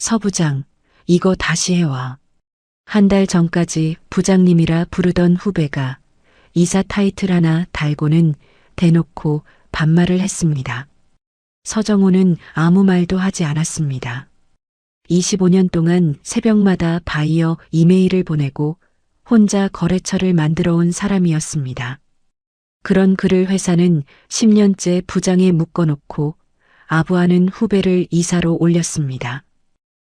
서부장, 이거 다시 해와. 한 달 전까지 부장님이라 부르던 후배가 이사 타이틀 하나 달고는 대놓고 반말을 했습니다. 서정호는 아무 말도 하지 않았습니다. 25년 동안 새벽마다 바이어 이메일을 보내고 혼자 거래처를 만들어 온 사람이었습니다. 그런 그를 회사는 10년째 부장에 묶어놓고 아부하는 후배를 이사로 올렸습니다.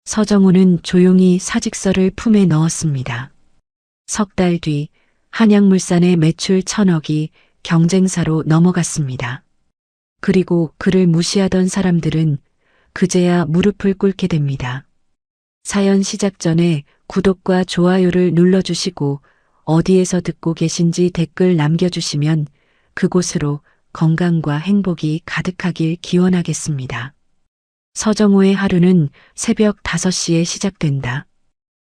서정호는 조용히 사직서를 품에 넣었습니다. 석 달 뒤 한양물산의 매출 1,000억이 경쟁사로 넘어갔습니다. 그리고 그를 무시하던 사람들은 그제야 무릎을 꿇게 됩니다. 사연 시작 전에 구독과 좋아요를 눌러주시고 어디에서 듣고 계신지 댓글 남겨주시면 그곳으로 건강과 행복이 가득하길 기원하겠습니다. 서정호의 하루는 새벽 5시에 시작된다.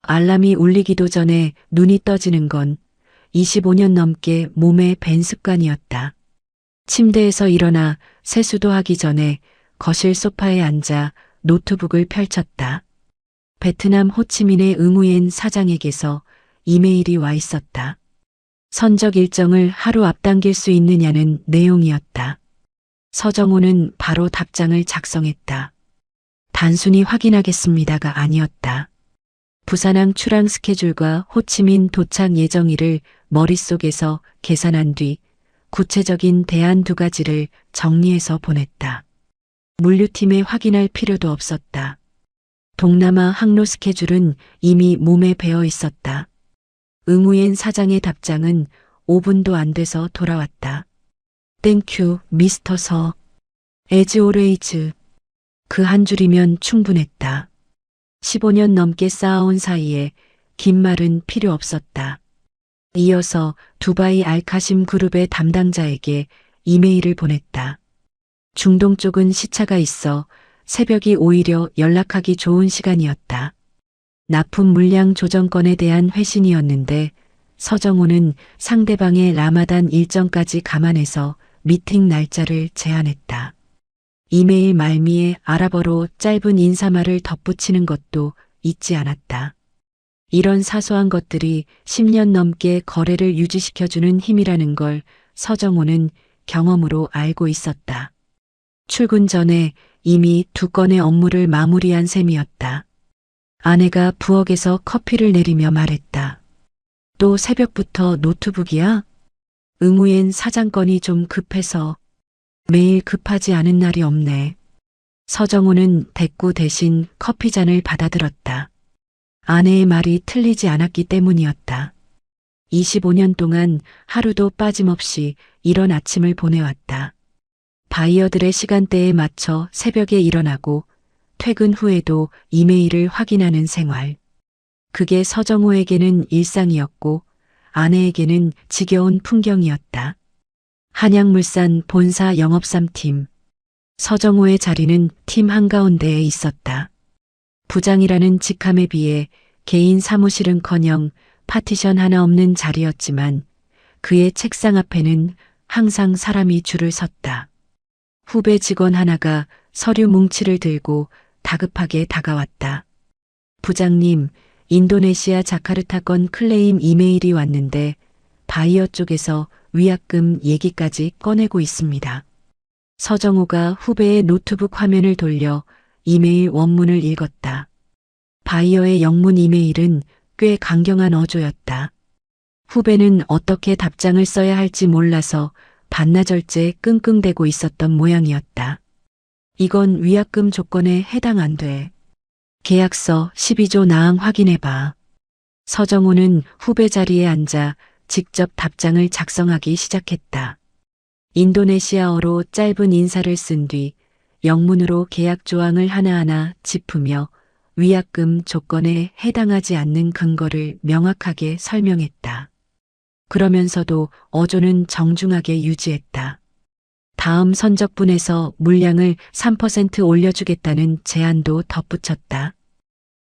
알람이 울리기도 전에 눈이 떠지는 건 25년 넘게 몸에 밴 습관이었다. 침대에서 일어나 세수도 하기 전에 거실 소파에 앉아 노트북을 펼쳤다. 베트남 호치민의 응우옌 사장에게서 이메일이 와 있었다. 선적 일정을 하루 앞당길 수 있느냐는 내용이었다. 서정호는 바로 답장을 작성했다. 단순히 확인하겠습니다가 아니었다. 부산항 출항 스케줄과 호치민 도착 예정일을 머릿속에서 계산한 뒤 구체적인 대안 2가지를 정리해서 보냈다. 물류팀에 확인할 필요도 없었다. 동남아 항로 스케줄은 이미 몸에 배어 있었다. 응우옌 사장의 답장은 5분도 안 돼서 돌아왔다. 땡큐, 미스터 서. As always. 그 한 줄이면 충분했다. 15년 넘게 쌓아온 사이에 긴 말은 필요 없었다. 이어서 두바이 알카심 그룹의 담당자에게 이메일을 보냈다. 중동 쪽은 시차가 있어 새벽이 오히려 연락하기 좋은 시간이었다. 납품 물량 조정권에 대한 회신이었는데 서정호는 상대방의 라마단 일정까지 감안해서 미팅 날짜를 제안했다. 이메일 말미에 아랍어로 짧은 인사말을 덧붙이는 것도 잊지 않았다. 이런 사소한 것들이 10년 넘게 거래를 유지시켜주는 힘이라는 걸 서정호는 경험으로 알고 있었다. 출근 전에 이미 2건의 업무를 마무리한 셈이었다. 아내가 부엌에서 커피를 내리며 말했다. 또 새벽부터 노트북이야? 응우옌 사장 건이 좀 급해서. 매일 급하지 않은 날이 없네. 서정호는 대꾸 대신 커피잔을 받아들었다. 아내의 말이 틀리지 않았기 때문이었다. 25년 동안 하루도 빠짐없이 이런 아침을 보내왔다. 바이어들의 시간대에 맞춰 새벽에 일어나고 퇴근 후에도 이메일을 확인하는 생활. 그게 서정호에게는 일상이었고 아내에게는 지겨운 풍경이었다. 한양물산 본사 영업 3팀. 서정호의 자리는 팀 한가운데에 있었다. 부장이라는 직함에 비해 개인 사무실은커녕 파티션 하나 없는 자리였지만 그의 책상 앞에는 항상 사람이 줄을 섰다. 후배 직원 하나가 서류 뭉치를 들고 다급하게 다가왔다. 부장님, 인도네시아 자카르타 건 클레임 이메일이 왔는데 바이어 쪽에서 위약금 얘기까지 꺼내고 있습니다. 서정호가 후배의 노트북 화면을 돌려 이메일 원문을 읽었다. 바이어의 영문 이메일은 꽤 강경한 어조였다. 후배는 어떻게 답장을 써야 할지 몰라서 반나절째 끙끙대고 있었던 모양이었다. 이건 위약금 조건에 해당 안 돼. 계약서 12조 나항 확인해봐. 서정호는 후배 자리에 앉아 직접 답장을 작성하기 시작했다. 인도네시아어로 짧은 인사를 쓴 뒤 영문으로 계약 조항을 하나하나 짚으며 위약금 조건에 해당하지 않는 근거를 명확하게 설명했다. 그러면서도 어조는 정중하게 유지했다. 다음 선적분에서 물량을 3% 올려주겠다는 제안도 덧붙였다.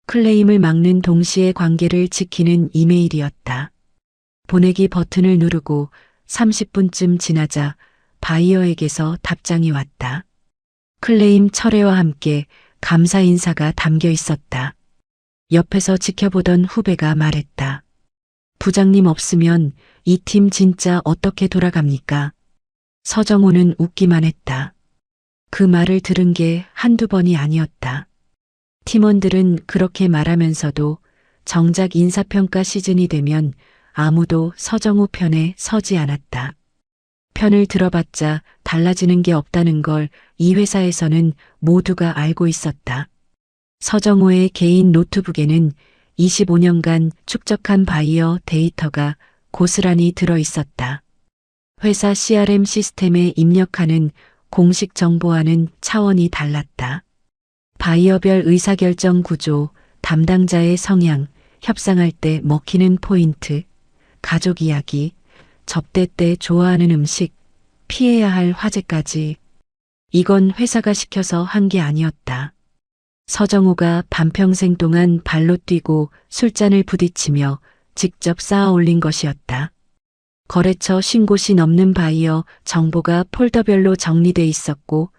클레임을 막는 동시에 관계를 지키는 이메일이었다. 보내기 버튼을 누르고 30분쯤 지나자 바이어에게서 답장이 왔다. 클레임 철회와 함께 감사 인사가 담겨 있었다. 옆에서 지켜보던 후배가 말했다. 부장님 없으면 이 팀 진짜 어떻게 돌아갑니까? 서정호는 웃기만 했다. 그 말을 들은 게 한두 번이 아니었다. 팀원들은 그렇게 말하면서도 정작 인사평가 시즌이 되면 아무도 서정호 편에 서지 않았다. 편을 들어봤자 달라지는 게 없다는 걸 이 회사에서는 모두가 알고 있었다. 서정호의 개인 노트북에는 25년간 축적한 바이어 데이터가 고스란히 들어 있었다. 회사 CRM 시스템에 입력하는 공식 정보와는 차원이 달랐다. 바이어별 의사결정 구조, 담당자의 성향, 협상할 때 먹히는 포인트, 가족 이야기, 접대 때 좋아하는 음식, 피해야 할 화제까지. 이건 회사가 시켜서 한 게 아니었다. 서정호가 반평생 동안 발로 뛰고 술잔을 부딪히며 직접 쌓아 올린 것이었다. 거래처 50곳이 넘는 바이어 정보가 폴더별로 정리돼 있었고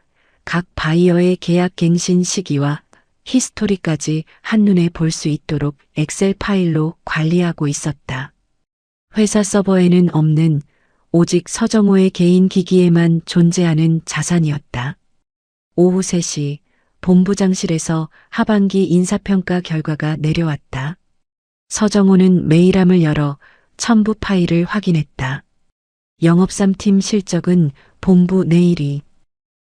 각 바이어의 계약 갱신 시기와 히스토리까지 한눈에 볼 수 있도록 엑셀 파일로 관리하고 있었다. 회사 서버에는 없는 오직 서정호의 개인 기기에만 존재하는 자산이었다. 오후 3시 본부장실에서 하반기 인사평가 결과가 내려왔다. 서정호는 메일함을 열어 첨부 파일을 확인했다. 영업 3팀 실적은 본부 내 1위.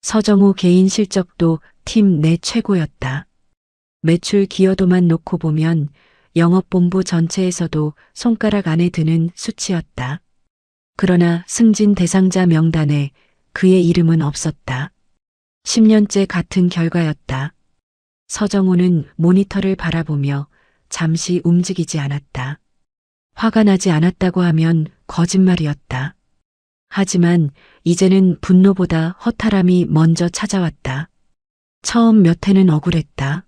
서정호 개인 실적도 팀 내 최고였다. 매출 기여도만 놓고 보면 영업본부 전체에서도 손가락 안에 드는 수치였다. 그러나 승진 대상자 명단에 그의 이름은 없었다. 10년째 같은 결과였다. 서정호는 모니터를 바라보며 잠시 움직이지 않았다. 화가 나지 않았다고 하면 거짓말이었다. 하지만 이제는 분노보다 허탈함이 먼저 찾아왔다. 처음 몇 해는 억울했다.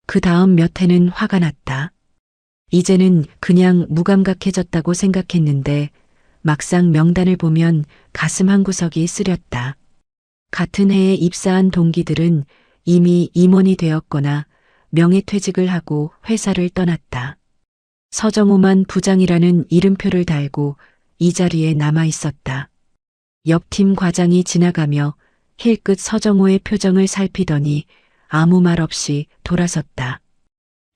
그 다음 몇 해는 화가 났다. 이제는 그냥 무감각해졌다고 생각했는데 막상 명단을 보면 가슴 한구석이 쓰렸다. 같은 해에 입사한 동기들은 이미 임원이 되었거나 명예퇴직을 하고 회사를 떠났다. 서정호만 부장이라는 이름표를 달고 이 자리에 남아 있었다. 옆팀 과장이 지나가며 힐끗 서정호의 표정을 살피더니 아무 말 없이 돌아섰다.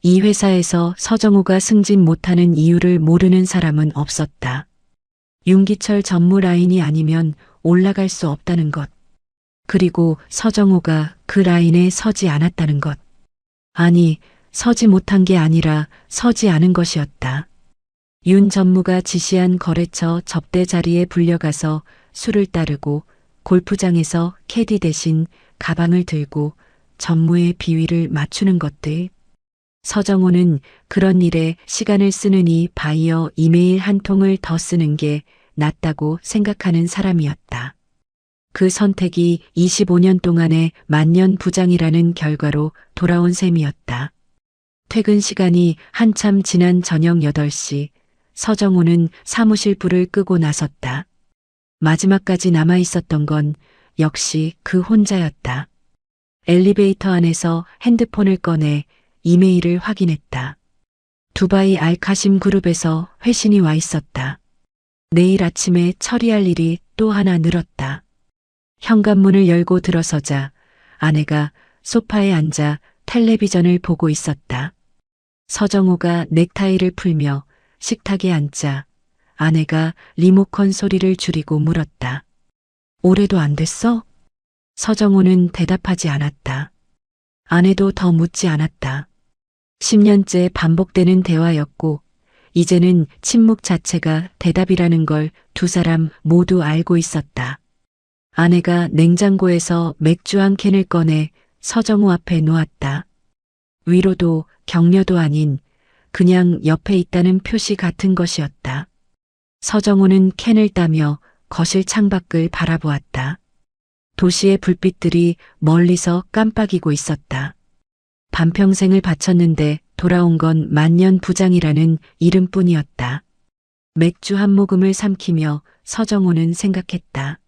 이 회사에서 서정호가 승진 못하는 이유를 모르는 사람은 없었다. 윤기철 전무 라인이 아니면 올라갈 수 없다는 것. 그리고 서정호가 그 라인에 서지 않았다는 것. 아니, 서지 못한 게 아니라 서지 않은 것이었다. 윤 전무가 지시한 거래처 접대 자리에 불려가서 술을 따르고 골프장에서 캐디 대신 가방을 들고 전무의 비위를 맞추는 것들. 서정호는 그런 일에 시간을 쓰느니 바이어 이메일 한 통을 더 쓰는 게 낫다고 생각하는 사람이었다. 그 선택이 25년 동안의 만년 부장이라는 결과로 돌아온 셈이었다. 퇴근 시간이 한참 지난 저녁 8시, 서정호는 사무실 불을 끄고 나섰다. 마지막까지 남아 있었던 건 역시 그 혼자였다. 엘리베이터 안에서 핸드폰을 꺼내 이메일을 확인했다. 두바이 알카심 그룹에서 회신이 와 있었다. 내일 아침에 처리할 일이 또 하나 늘었다. 현관문을 열고 들어서자 아내가 소파에 앉아 텔레비전을 보고 있었다. 서정호가 넥타이를 풀며 식탁에 앉자 아내가 리모컨 소리를 줄이고 물었다. 올해도 안 됐어? 서정호는 대답하지 않았다. 아내도 더 묻지 않았다. 10년째 반복되는 대화였고 이제는 침묵 자체가 대답이라는 걸 두 사람 모두 알고 있었다. 아내가 냉장고에서 맥주 한 캔을 꺼내 서정호 앞에 놓았다. 위로도 격려도 아닌 그냥 옆에 있다는 표시 같은 것이었다. 서정호는 캔을 따며 거실 창밖을 바라보았다. 도시의 불빛들이 멀리서 깜빡이고 있었다. 반평생을 바쳤는데 돌아온 건 만년 부장이라는 이름뿐이었다. 맥주 한 모금을 삼키며 서정호는 생각했다.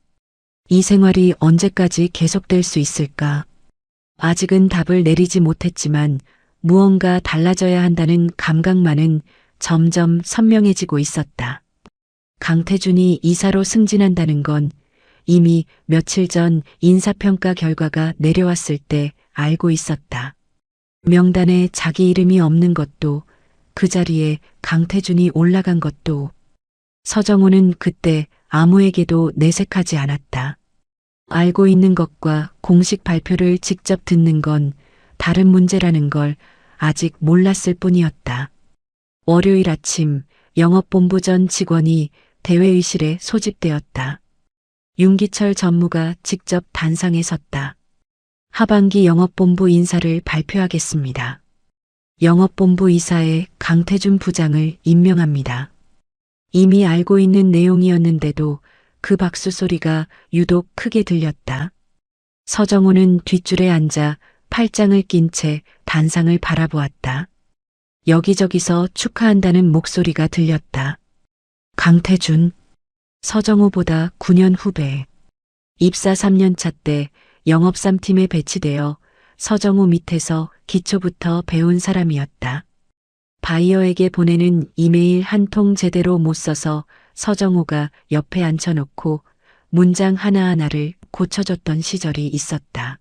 이 생활이 언제까지 계속될 수 있을까? 아직은 답을 내리지 못했지만 무언가 달라져야 한다는 감각만은 점점 선명해지고 있었다. 강태준이 이사로 승진한다는 건 이미 며칠 전 인사평가 결과가 내려왔을 때 알고 있었다. 명단에 자기 이름이 없는 것도, 그 자리에 강태준이 올라간 것도 서정호는 그때 아무에게도 내색하지 않았다. 알고 있는 것과 공식 발표를 직접 듣는 건 다른 문제라는 걸 아직 몰랐을 뿐이었다. 월요일 아침 영업본부 전 직원이 대회의실에 소집되었다. 윤기철 전무가 직접 단상에 섰다. 하반기 영업본부 인사를 발표하겠습니다. 영업본부 이사에 강태준 부장을 임명합니다. 이미 알고 있는 내용이었는데도 그 박수 소리가 유독 크게 들렸다. 서정호는 뒷줄에 앉아 팔짱을 낀 채 단상을 바라보았다. 여기저기서 축하한다는 목소리가 들렸다. 강태준, 서정호보다 9년 후배. 입사 3년차 때 영업 3팀에 배치되어 서정호 밑에서 기초부터 배운 사람이었다. 바이어에게 보내는 이메일 한 통 제대로 못 써서 서정호가 옆에 앉혀놓고 문장 하나하나를 고쳐줬던 시절이 있었다.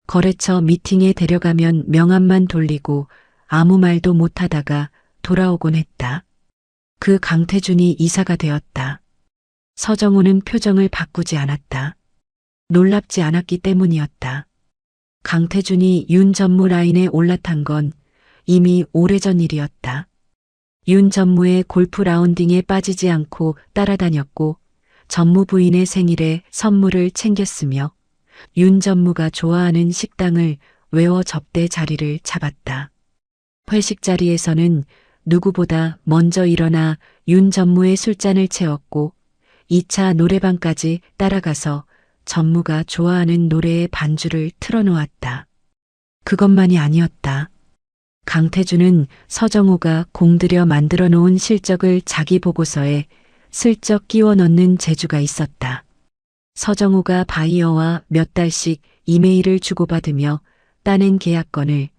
거래처 미팅에 데려가면 명함만 돌리고 아무 말도 못하다가 돌아오곤 했다. 그 강태준이 이사가 되었다. 서정호는 표정을 바꾸지 않았다. 놀랍지 않았기 때문이었다. 강태준이 윤 전무 라인에 올라탄 건 이미 오래전 일이었다. 윤 전무의 골프 라운딩에 빠지지 않고 따라다녔고 전무 부인의 생일에 선물을 챙겼으며 윤 전무가 좋아하는 식당을 외워 접대 자리를 잡았다. 회식 자리에서는 누구보다 먼저 일어나 윤 전무의 술잔을 채웠고 2차 노래방까지 따라가서 전무가 좋아하는 노래의 반주를 틀어놓았다. 그것만이 아니었다. 강태준은 서정호가 공들여 만들어 놓은 실적을 자기 보고서에 슬쩍 끼워 넣는 재주가 있었다. 서정호가 바이어와 몇 달씩 이메일을 주고받으며 따낸 계약건을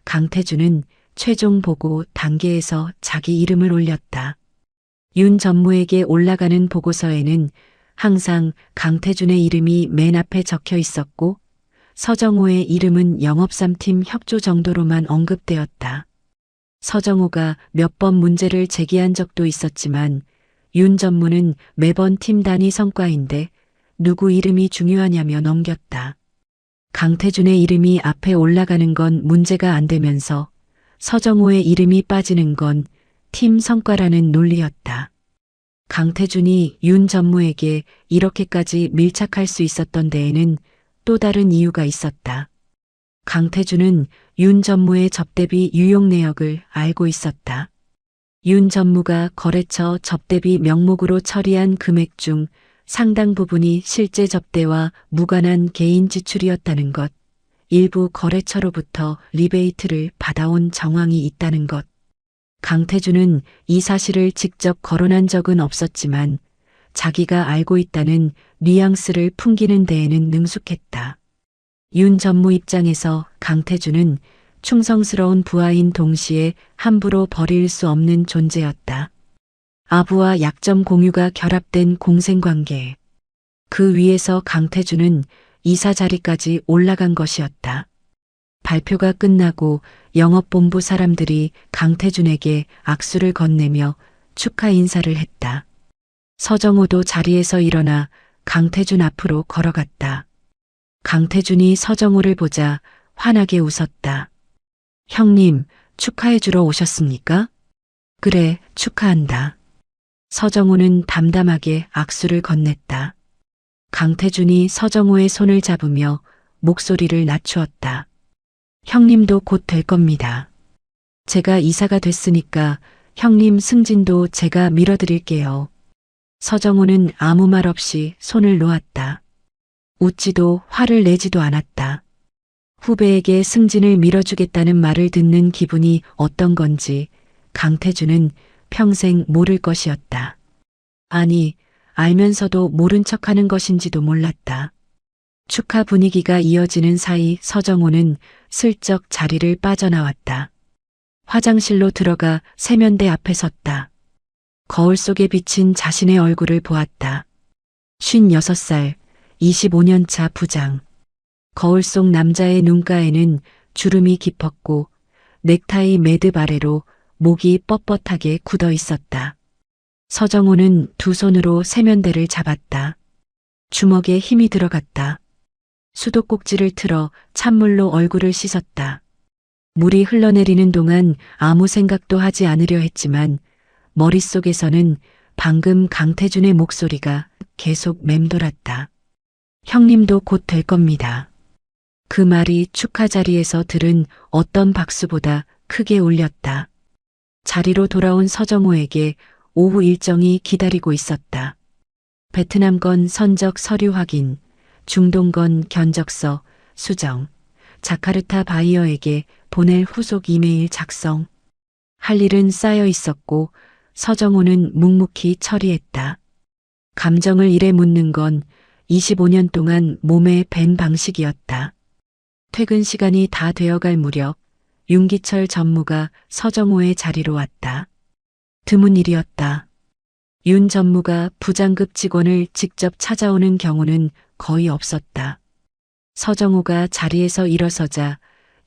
강태준은 최종 보고 단계에서 자기 이름을 올렸다. 윤 전무에게 올라가는 보고서에는 항상 강태준의 이름이 맨 앞에 적혀 있었고 서정호의 이름은 영업 3팀 협조 정도로만 언급되었다. 서정호가 몇 번 문제를 제기한 적도 있었지만 윤 전무는 매번 팀 단위 성과인데 누구 이름이 중요하냐며 넘겼다. 강태준의 이름이 앞에 올라가는 건 문제가 안 되면서 서정호의 이름이 빠지는 건 팀 성과라는 논리였다. 강태준이 윤 전무에게 이렇게까지 밀착할 수 있었던 데에는 또 다른 이유가 있었다. 강태준은 윤 전무의 접대비 유용 내역을 알고 있었다. 윤 전무가 거래처 접대비 명목으로 처리한 금액 중 상당 부분이 실제 접대와 무관한 개인 지출이었다는 것, 일부 거래처로부터 리베이트를 받아온 정황이 있다는 것. 강태준은 이 사실을 직접 거론한 적은 없었지만 자기가 알고 있다는 뉘앙스를 풍기는 데에는 능숙했다. 윤 전무 입장에서 강태준은 충성스러운 부하인 동시에 함부로 버릴 수 없는 존재였다. 아부와 약점 공유가 결합된 공생관계. 그 위에서 강태준은 이사 자리까지 올라간 것이었다. 발표가 끝나고 영업본부 사람들이 강태준에게 악수를 건네며 축하 인사를 했다. 서정호도 자리에서 일어나 강태준 앞으로 걸어갔다. 강태준이 서정호를 보자 환하게 웃었다. 형님, 축하해 주러 오셨습니까? 그래, 축하한다. 서정호는 담담하게 악수를 건넸다. 강태준이 서정호의 손을 잡으며 목소리를 낮추었다. 형님도 곧 될 겁니다. 제가 이사가 됐으니까 형님 승진도 제가 밀어드릴게요. 서정호는 아무 말 없이 손을 놓았다. 웃지도 화를 내지도 않았다. 후배에게 승진을 밀어주겠다는 말을 듣는 기분이 어떤 건지 강태준은 평생 모를 것이었다. 아니, 알면서도 모른 척하는 것인지도 몰랐다. 축하 분위기가 이어지는 사이 서정호는 슬쩍 자리를 빠져나왔다. 화장실로 들어가 세면대 앞에 섰다. 거울 속에 비친 자신의 얼굴을 보았다. 56살, 25년 차 부장. 거울 속 남자의 눈가에는 주름이 깊었고 넥타이 매듭 아래로 목이 뻣뻣하게 굳어 있었다. 서정호는 두 손으로 세면대를 잡았다. 주먹에 힘이 들어갔다. 수도꼭지를 틀어 찬물로 얼굴을 씻었다. 물이 흘러내리는 동안 아무 생각도 하지 않으려 했지만 머릿속에서는 방금 강태준의 목소리가 계속 맴돌았다. 형님도 곧 될 겁니다. 그 말이 축하 자리에서 들은 어떤 박수보다 크게 울렸다. 자리로 돌아온 서정호에게 오후 일정이 기다리고 있었다. 베트남건 선적 서류 확인, 중동건 견적서, 수정, 자카르타 바이어에게 보낼 후속 이메일 작성. 할 일은 쌓여 있었고 서정호는 묵묵히 처리했다. 감정을 일에 묻는 건 25년 동안 몸에 밴 방식이었다. 퇴근 시간이 다 되어갈 무렵 윤기철 전무가 서정호의 자리로 왔다. 드문 일이었다. 윤 전무가 부장급 직원을 직접 찾아오는 경우는 거의 없었다. 서정호가 자리에서 일어서자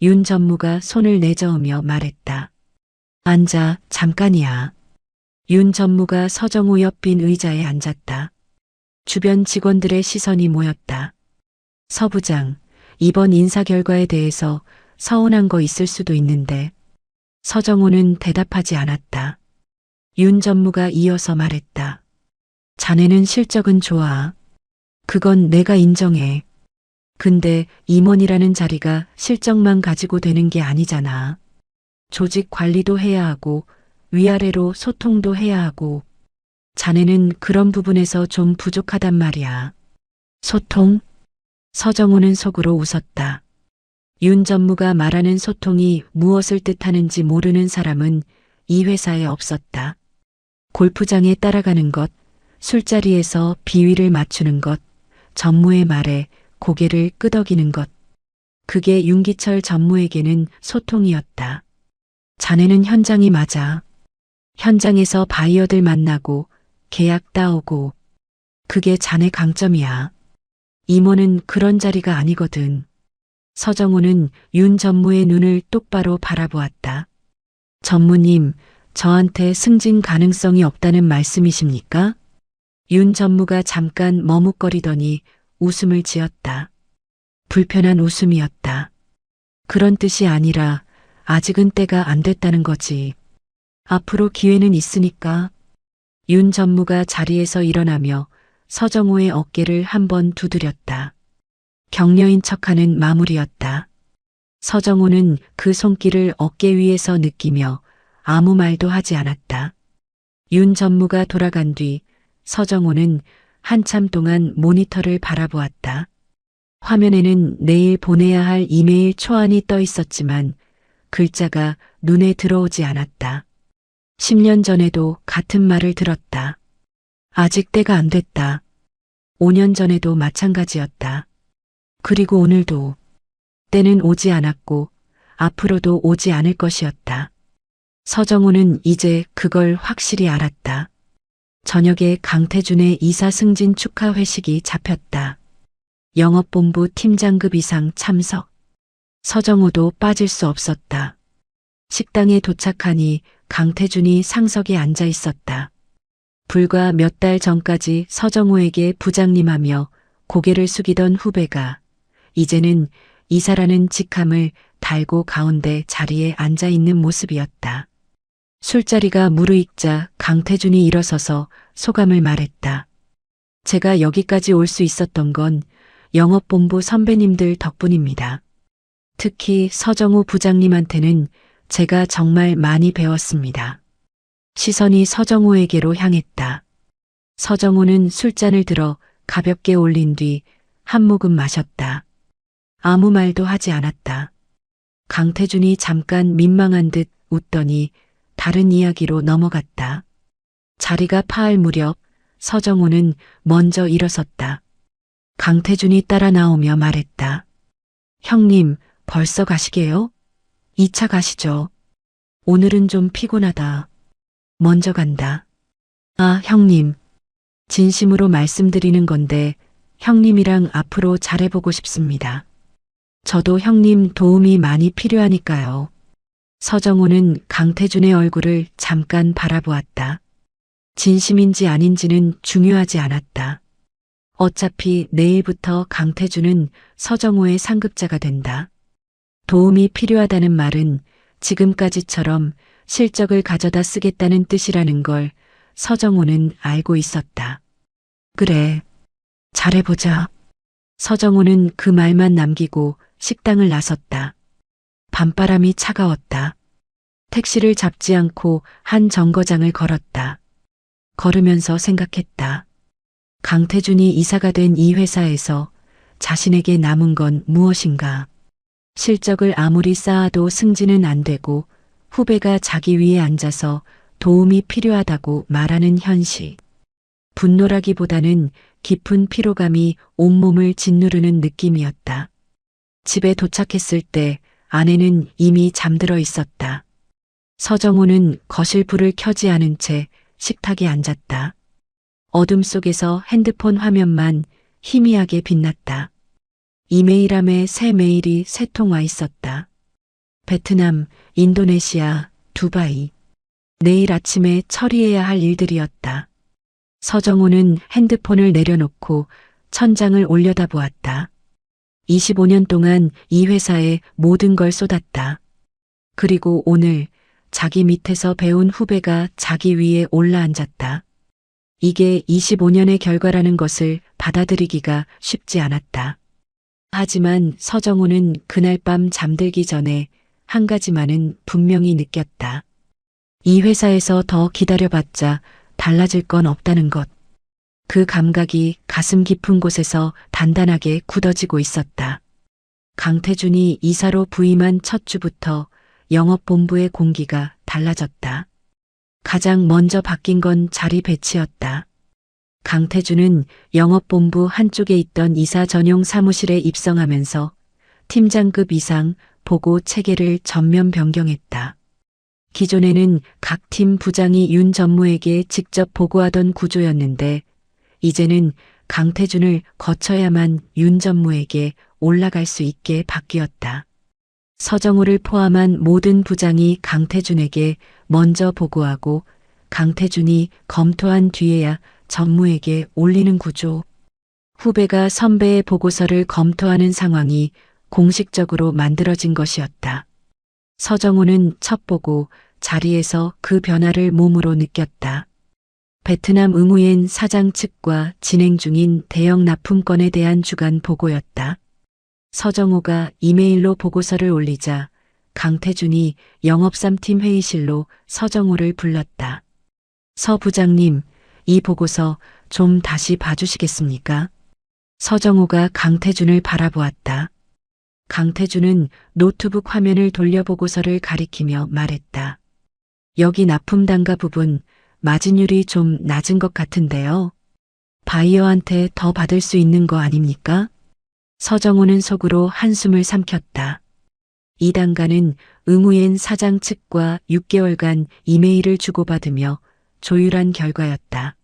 윤 전무가 손을 내저으며 말했다. 앉아, 잠깐이야. 윤 전무가 서정호 옆 빈 의자에 앉았다. 주변 직원들의 시선이 모였다. 서 부장, 이번 인사 결과에 대해서 서운한 거 있을 수도 있는데. 서정호는 대답하지 않았다. 윤 전무가 이어서 말했다. 자네는 실적은 좋아. 그건 내가 인정해. 근데 임원이라는 자리가 실적만 가지고 되는 게 아니잖아. 조직 관리도 해야 하고 위아래로 소통도 해야 하고. 자네는 그런 부분에서 좀 부족하단 말이야. 소통? 서정호는 속으로 웃었다. 윤 전무가 말하는 소통이 무엇을 뜻하는지 모르는 사람은 이 회사에 없었다. 골프장에 따라가는 것, 술자리에서 비위를 맞추는 것, 전무의 말에 고개를 끄덕이는 것. 그게 윤기철 전무에게는 소통이었다. 자네는 현장이 맞아. 현장에서 바이어들 만나고 계약 따오고. 그게 자네 강점이야. 임원은 그런 자리가 아니거든. 서정호는 윤 전무의 눈을 똑바로 바라보았다. 전무님, 저한테 승진 가능성이 없다는 말씀이십니까? 윤 전무가 잠깐 머뭇거리더니 웃음을 지었다. 불편한 웃음이었다. 그런 뜻이 아니라 아직은 때가 안 됐다는 거지. 앞으로 기회는 있으니까. 윤 전무가 자리에서 일어나며 서정호의 어깨를 한번 두드렸다. 격려인 척하는 마무리였다. 서정호는 그 손길을 어깨 위에서 느끼며 아무 말도 하지 않았다. 윤 전무가 돌아간 뒤 서정호는 한참 동안 모니터를 바라보았다. 화면에는 내일 보내야 할 이메일 초안이 떠 있었지만 글자가 눈에 들어오지 않았다. 10년 전에도 같은 말을 들었다. 아직 때가 안 됐다. 5년 전에도 마찬가지였다. 그리고 오늘도 때는 오지 않았고 앞으로도 오지 않을 것이었다. 서정호는 이제 그걸 확실히 알았다. 저녁에 강태준의 이사 승진 축하 회식이 잡혔다. 영업본부 팀장급 이상 참석. 서정호도 빠질 수 없었다. 식당에 도착하니 강태준이 상석에 앉아 있었다. 불과 몇 달 전까지 서정호에게 부장님하며 고개를 숙이던 후배가 이제는 이사라는 직함을 달고 가운데 자리에 앉아 있는 모습이었다. 술자리가 무르익자 강태준이 일어서서 소감을 말했다. 제가 여기까지 올 수 있었던 건 영업본부 선배님들 덕분입니다. 특히 서정호 부장님한테는 제가 정말 많이 배웠습니다. 시선이 서정호에게로 향했다. 서정호는 술잔을 들어 가볍게 올린 뒤 한 모금 마셨다. 아무 말도 하지 않았다. 강태준이 잠깐 민망한 듯 웃더니 다른 이야기로 넘어갔다. 자리가 파할 무렵 서정호는 먼저 일어섰다. 강태준이 따라 나오며 말했다. 형님, 벌써 가시게요? 2차 가시죠. 오늘은 좀 피곤하다. 먼저 간다. 아, 형님. 진심으로 말씀드리는 건데 형님이랑 앞으로 잘해보고 싶습니다. 저도 형님 도움이 많이 필요하니까요. 서정호는 강태준의 얼굴을 잠깐 바라보았다. 진심인지 아닌지는 중요하지 않았다. 어차피 내일부터 강태준은 서정호의 상급자가 된다. 도움이 필요하다는 말은 지금까지처럼 실적을 가져다 쓰겠다는 뜻이라는 걸 서정호는 알고 있었다. 그래, 잘해보자. 서정호는 그 말만 남기고 식당을 나섰다. 밤바람이 차가웠다. 택시를 잡지 않고 한 정거장을 걸었다. 걸으면서 생각했다. 강태준이 이사가 된 이 회사에서 자신에게 남은 건 무엇인가? 실적을 아무리 쌓아도 승진은 안 되고 후배가 자기 위에 앉아서 도움이 필요하다고 말하는 현실. 분노라기보다는 깊은 피로감이 온몸을 짓누르는 느낌이었다. 집에 도착했을 때 아내는 이미 잠들어 있었다. 서정호는 거실 불을 켜지 않은 채 식탁에 앉았다. 어둠 속에서 핸드폰 화면만 희미하게 빛났다. 이메일함에 새 메일이 3통 와 있었다. 베트남, 인도네시아, 두바이. 내일 아침에 처리해야 할 일들이었다. 서정호는 핸드폰을 내려놓고 천장을 올려다보았다. 25년 동안 이 회사에 모든 걸 쏟았다. 그리고 오늘 자기 밑에서 배운 후배가 자기 위에 올라앉았다. 이게 25년의 결과라는 것을 받아들이기가 쉽지 않았다. 하지만 서정호는 그날 밤 잠들기 전에 한 가지만은 분명히 느꼈다. 이 회사에서 더 기다려봤자 달라질 건 없다는 것. 그 감각이 가슴 깊은 곳에서 단단하게 굳어지고 있었다. 강태준이 이사로 부임한 첫 주부터 영업본부의 공기가 달라졌다. 가장 먼저 바뀐 건 자리 배치였다. 강태준은 영업본부 한쪽에 있던 이사 전용 사무실에 입성하면서 팀장급 이상 보고 체계를 전면 변경했다. 기존에는 각 팀 부장이 윤 전무에게 직접 보고하던 구조였는데 이제는 강태준을 거쳐야만 윤 전무에게 올라갈 수 있게 바뀌었다. 서정호를 포함한 모든 부장이 강태준에게 먼저 보고하고 강태준이 검토한 뒤에야 전무에게 올리는 구조. 후배가 선배의 보고서를 검토하는 상황이 공식적으로 만들어진 것이었다. 서정호는 첫 보고 자리에서 그 변화를 몸으로 느꼈다. 베트남 응우엔 사장 측과 진행 중인 대형 납품건에 대한 주간 보고였다. 서정호가 이메일로 보고서를 올리자 강태준이 영업3팀 회의실로 서정호를 불렀다. 서 부장님, 이 보고서 좀 다시 봐주시겠습니까? 서정호가 강태준을 바라보았다. 강태준은 노트북 화면을 돌려 보고서를 가리키며 말했다. 여기 납품 단가 부분 마진율이 좀 낮은 것 같은데요. 바이어한테 더 받을 수 있는 거 아닙니까? 서정호는 속으로 한숨을 삼켰다. 이 단가는 응우엔 사장 측과 6개월간 이메일을 주고받으며 조율한 결과였다.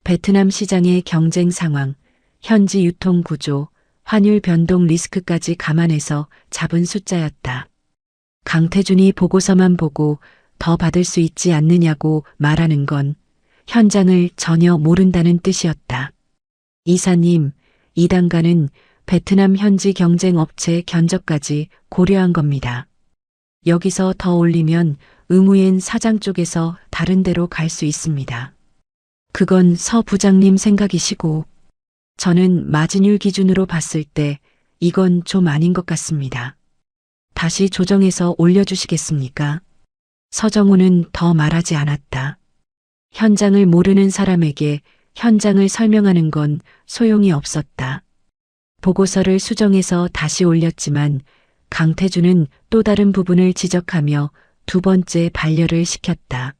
베트남 시장의 경쟁 상황, 현지 유통 구조, 환율 변동 리스크까지 감안해서 잡은 숫자였다. 강태준이 보고서만 보고 더 받을 수 있지 않느냐고 말하는 건 현장을 전혀 모른다는 뜻이었다. 이사님, 이 단가는 베트남 현지 경쟁 업체 견적까지 고려한 겁니다. 여기서 더 올리면 응우엔 사장 쪽에서 다른 데로 갈 수 있습니다. 그건 서 부장님 생각이시고 저는 마진율 기준으로 봤을 때 이건 좀 아닌 것 같습니다. 다시 조정해서 올려주시겠습니까? 서정호는 더 말하지 않았다. 현장을 모르는 사람에게 현장을 설명하는 건 소용이 없었다. 보고서를 수정해서 다시 올렸지만 강태준은 또 다른 부분을 지적하며 두 번째 반려를 시켰다.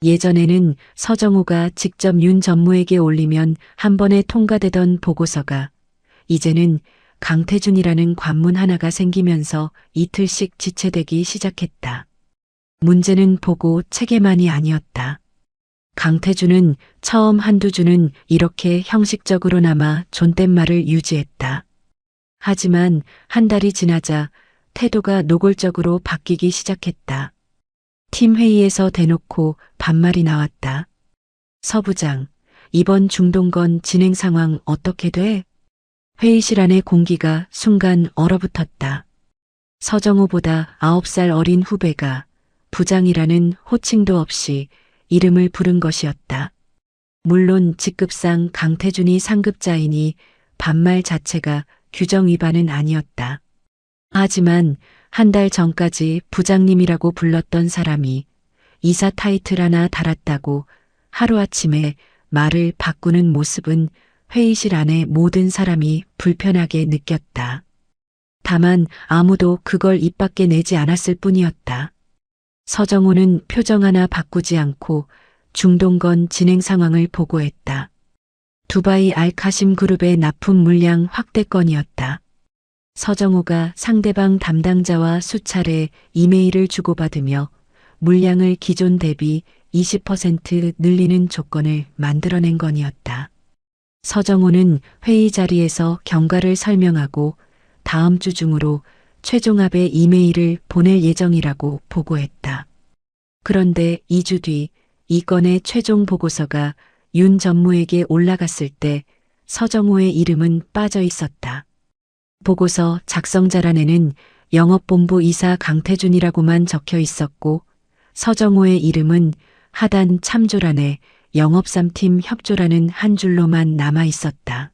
예전에는 서정호가 직접 윤 전무에게 올리면 한 번에 통과되던 보고서가 이제는 강태준이라는 관문 하나가 생기면서 이틀씩 지체되기 시작했다. 문제는 보고 체계만이 아니었다. 강태준은 처음 한두 주는 이렇게 형식적으로나마 존댓말을 유지했다. 하지만 한 달이 지나자 태도가 노골적으로 바뀌기 시작했다. 팀 회의에서 대놓고 반말이 나왔다. 서 부장, 이번 중동건 진행 상황 어떻게 돼? 회의실 안의 공기가 순간 얼어붙었다. 서정호보다 9살 어린 후배가 부장이라는 호칭도 없이 이름을 부른 것이었다. 물론 직급상 강태준이 상급자이니 반말 자체가 규정 위반은 아니었다. 하지만 한 달 전까지 부장님이라고 불렀던 사람이 이사 타이틀 하나 달았다고 하루아침에 말을 바꾸는 모습은 회의실 안의 모든 사람이 불편하게 느꼈다. 다만 아무도 그걸 입 밖에 내지 않았을 뿐이었다. 서정호는 표정 하나 바꾸지 않고 중동건 진행 상황을 보고했다. 두바이 알카심 그룹의 납품 물량 확대 건이었다. 서정호가 상대방 담당자와 수차례 이메일을 주고받으며 물량을 기존 대비 20% 늘리는 조건을 만들어낸 건이었다. 서정호는 회의 자리에서 경과를 설명하고 다음 주 중으로 최종합의 이메일을 보낼 예정이라고 보고했다. 그런데 2주 뒤 이 건의 최종 보고서가 윤 전무에게 올라갔을 때 서정호의 이름은 빠져 있었다. 보고서 작성자란에는 영업본부 이사 강태준이라고만 적혀 있었고 서정호의 이름은 하단 참조란에 영업3팀 협조라는 한 줄로만 남아 있었다.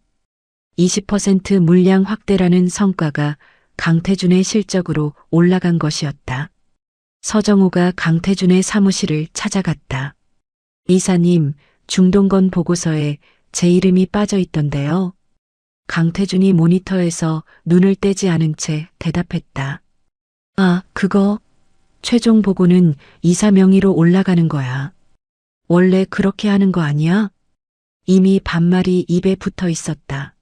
20% 물량 확대라는 성과가 강태준의 실적으로 올라간 것이었다. 서정호가 강태준의 사무실을 찾아갔다. 이사님, 중동건 보고서에 제 이름이 빠져 있던데요. 강태준이 모니터에서 눈을 떼지 않은 채 대답했다. 아, 그거 최종 보고는 이사 명의로 올라가는 거야. 원래 그렇게 하는 거 아니야? 이미 반말이 입에 붙어 있었다.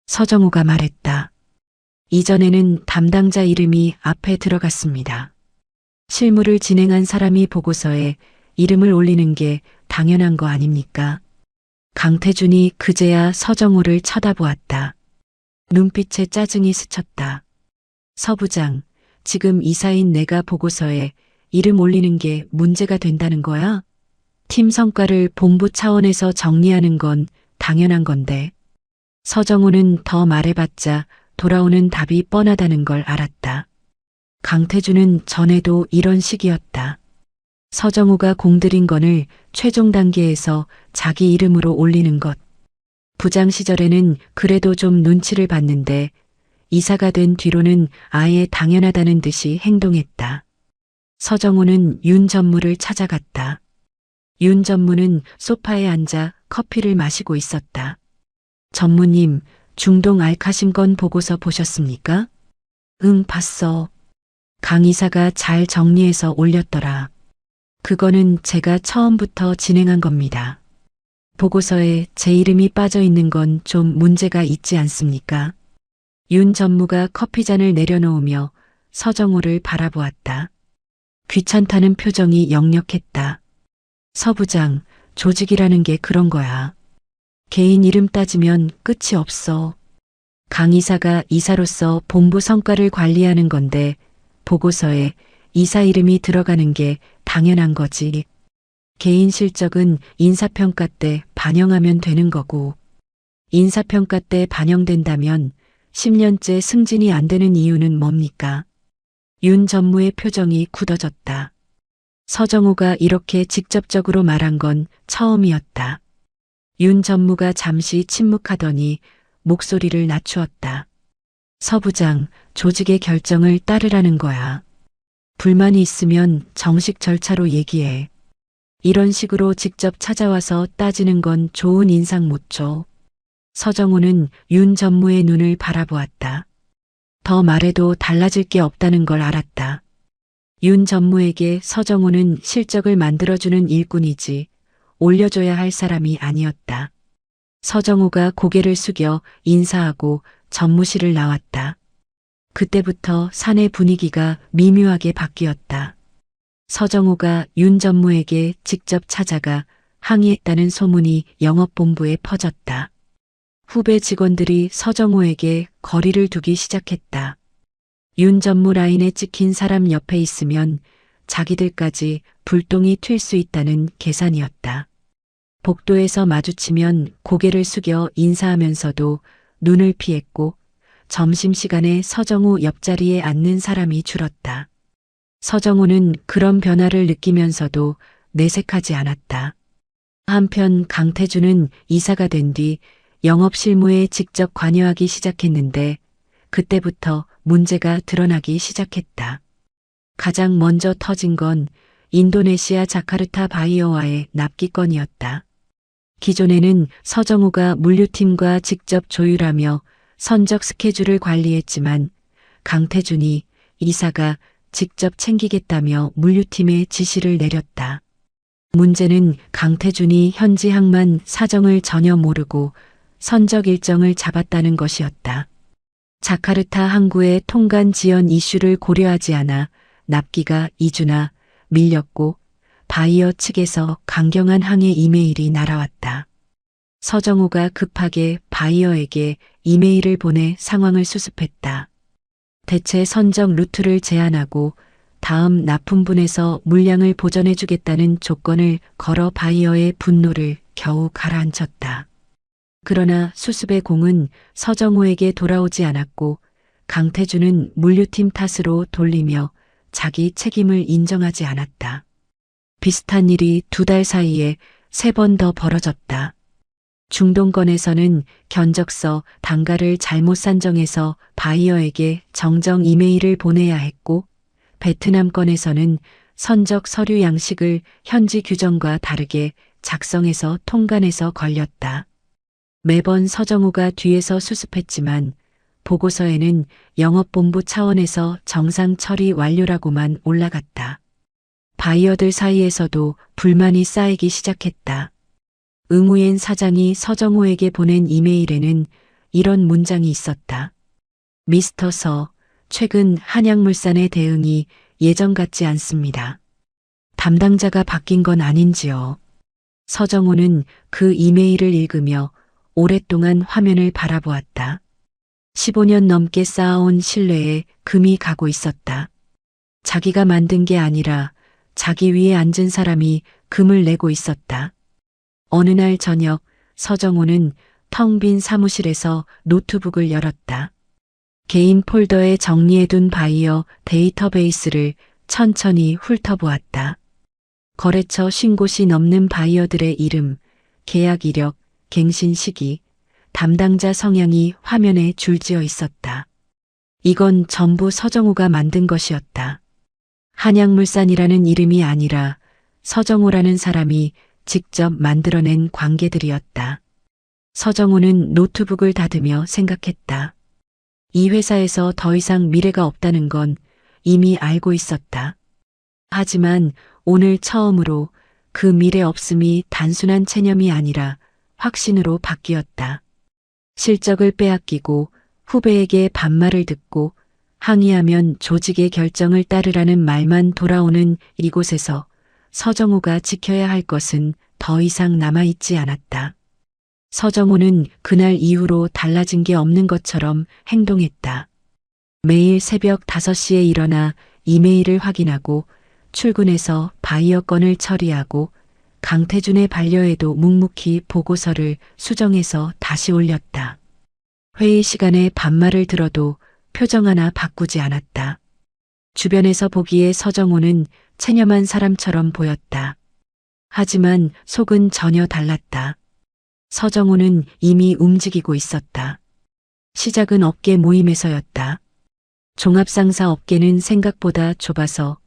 서정호가 말했다. 이전에는 담당자 이름이 앞에 들어갔습니다. 실무를 진행한 사람이 보고서에 이름을 올리는 게 당연한 거 아닙니까? 강태준이 그제야 서정호를 쳐다보았다. 눈빛에 짜증이 스쳤다. 서 부장, 지금 이사인 내가 보고서에 이름 올리는 게 문제가 된다는 거야? 팀 성과를 본부 차원에서 정리하는 건 당연한 건데. 서정호는 더 말해봤자 돌아오는 답이 뻔하다는 걸 알았다. 강태준은 전에도 이런 식이었다. 서정호가 공들인 건을 최종 단계에서 자기 이름으로 올리는 것. 부장 시절에는 그래도 좀 눈치를 봤는데 이사가 된 뒤로는 아예 당연하다는 듯이 행동했다. 서정호는 윤 전무를 찾아갔다. 윤 전무는 소파에 앉아 커피를 마시고 있었다. 전무님, 중동 알카심 건 보고서 보셨습니까? 응, 봤어. 강 이사가 잘 정리해서 올렸더라. 그거는 제가 처음부터 진행한 겁니다. 보고서에 제 이름이 빠져 있는 건 좀 문제가 있지 않습니까? 윤 전무가 커피잔을 내려놓으며 서정호를 바라보았다. 귀찮다는 표정이 역력했다. 서 부장, 조직이라는 게 그런 거야. 개인 이름 따지면 끝이 없어. 강 이사가 이사로서 본부 성과를 관리하는 건데 보고서에 이사 이름이 들어가는 게 당연한 거지. 개인 실적은 인사평가 때 반영하면 되는 거고 인사평가 때 반영된다면 10년째 승진이 안 되는 이유는 뭡니까? 윤 전무의 표정이 굳어졌다. 서정호가 이렇게 직접적으로 말한 건 처음이었다. 윤 전무가 잠시 침묵하더니 목소리를 낮추었다. 서 부장, 조직의 결정을 따르라는 거야. 불만이 있으면 정식 절차로 얘기해. 이런 식으로 직접 찾아와서 따지는 건 좋은 인상 못 줘. 서정호는 윤 전무의 눈을 바라보았다. 더 말해도 달라질 게 없다는 걸 알았다. 윤 전무에게 서정호는 실적을 만들어주는 일꾼이지 올려줘야 할 사람이 아니었다. 서정호가 고개를 숙여 인사하고 전무실을 나왔다. 그때부터 사내 분위기가 미묘하게 바뀌었다. 서정호가 윤 전무에게 직접 찾아가 항의했다는 소문이 영업본부에 퍼졌다. 후배 직원들이 서정호에게 거리를 두기 시작했다. 윤 전무 라인에 찍힌 사람 옆에 있으면 자기들까지 불똥이 튈 수 있다는 계산이었다. 복도에서 마주치면 고개를 숙여 인사하면서도 눈을 피했고 점심시간에 서정호 옆자리에 앉는 사람이 줄었다. 서정호는 그런 변화를 느끼면서도 내색하지 않았다. 한편 강태준은 이사가 된 뒤 영업 실무에 직접 관여하기 시작했는데 그때부터 문제가 드러나기 시작했다. 가장 먼저 터진 건 인도네시아 자카르타 바이어와의 납기 건이었다. 기존에는 서정호가 물류팀과 직접 조율하며 선적 스케줄을 관리했지만 강태준이 이사가 직접 챙기겠다며 물류팀에 지시를 내렸다. 문제는 강태준이 현지 항만 사정을 전혀 모르고 선적 일정을 잡았다는 것이었다. 자카르타 항구의 통관 지연 이슈를 고려하지 않아 납기가 2주나 밀렸고 바이어 측에서 강경한 항해 이메일이 날아왔다. 서정호가 급하게 바이어에게 이메일을 보내 상황을 수습했다. 대체 선적 루트를 제한하고 다음 납품분에서 물량을 보전해주겠다는 조건을 걸어 바이어의 분노를 겨우 가라앉혔다. 그러나 수습의 공은 서정호에게 돌아오지 않았고 강태준은 물류팀 탓으로 돌리며 자기 책임을 인정하지 않았다. 비슷한 일이 2달 사이에 3번 더 벌어졌다. 중동건에서는 견적서 단가를 잘못 산정해서 바이어에게 정정 이메일을 보내야 했고 베트남건에서는 선적 서류 양식을 현지 규정과 다르게 작성해서 통관해서 걸렸다. 매번 서정호가 뒤에서 수습했지만 보고서에는 영업본부 차원에서 정상 처리 완료라고만 올라갔다. 바이어들 사이에서도 불만이 쌓이기 시작했다. 응우옌 사장이 서정호에게 보낸 이메일에는 이런 문장이 있었다. 미스터 서, 최근 한양물산의 대응이 예전 같지 않습니다. 담당자가 바뀐 건 아닌지요. 서정호는 그 이메일을 읽으며 오랫동안 화면을 바라보았다. 15년 넘게 쌓아온 신뢰에 금이 가고 있었다. 자기가 만든 게 아니라 자기 위에 앉은 사람이 금을 내고 있었다. 어느 날 저녁 서정호는 텅 빈 사무실에서 노트북을 열었다. 개인 폴더에 정리해둔 바이어 데이터베이스를 천천히 훑어보았다. 거래처 50곳이 넘는 바이어들의 이름, 계약 이력, 갱신 시기, 담당자 성향이 화면에 줄지어 있었다. 이건 전부 서정호가 만든 것이었다. 한양물산이라는 이름이 아니라 서정호라는 사람이 직접 만들어낸 관계들이었다. 서정호는 노트북을 닫으며 생각했다. 이 회사에서 더 이상 미래가 없다는 건 이미 알고 있었다. 하지만 오늘 처음으로 그 미래 없음이 단순한 체념이 아니라 확신으로 바뀌었다. 실적을 빼앗기고 후배에게 반말을 듣고 항의하면 조직의 결정을 따르라는 말만 돌아오는 이곳에서 서정호가 지켜야 할 것은 더 이상 남아있지 않았다. 서정호는 그날 이후로 달라진 게 없는 것처럼 행동했다. 매일 새벽 5시에 일어나 이메일을 확인하고 출근해서 바이어 건을 처리하고 강태준의 반려에도 묵묵히 보고서를 수정해서 다시 올렸다. 회의 시간에 반말을 들어도 표정 하나 바꾸지 않았다. 주변에서 보기에 서정호는 체념한 사람처럼 보였다. 하지만 속은 전혀 달랐다. 서정호는 이미 움직이고 있었다. 시작은 업계 모임에서였다. 종합상사 업계는 생각보다 좁아서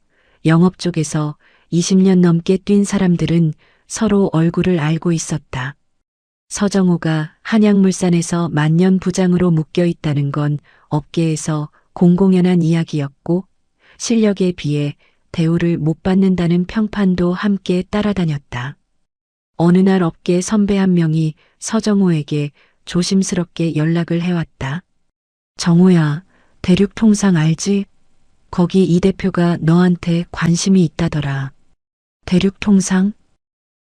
영업 쪽에서 20년 넘게 뛴 사람들은 서로 얼굴을 알고 있었다. 서정호가 한양물산에서 만년 부장으로 묶여 있다는 건 업계에서 공공연한 이야기였고 실력에 비해 대우를 못 받는다는 평판도 함께 따라다녔다. 어느 날 업계 선배 한 명이 서정호에게 조심스럽게 연락을 해왔다. 정호야, 대륙통상 알지? 거기 이 대표가 너한테 관심이 있다더라. 대륙통상?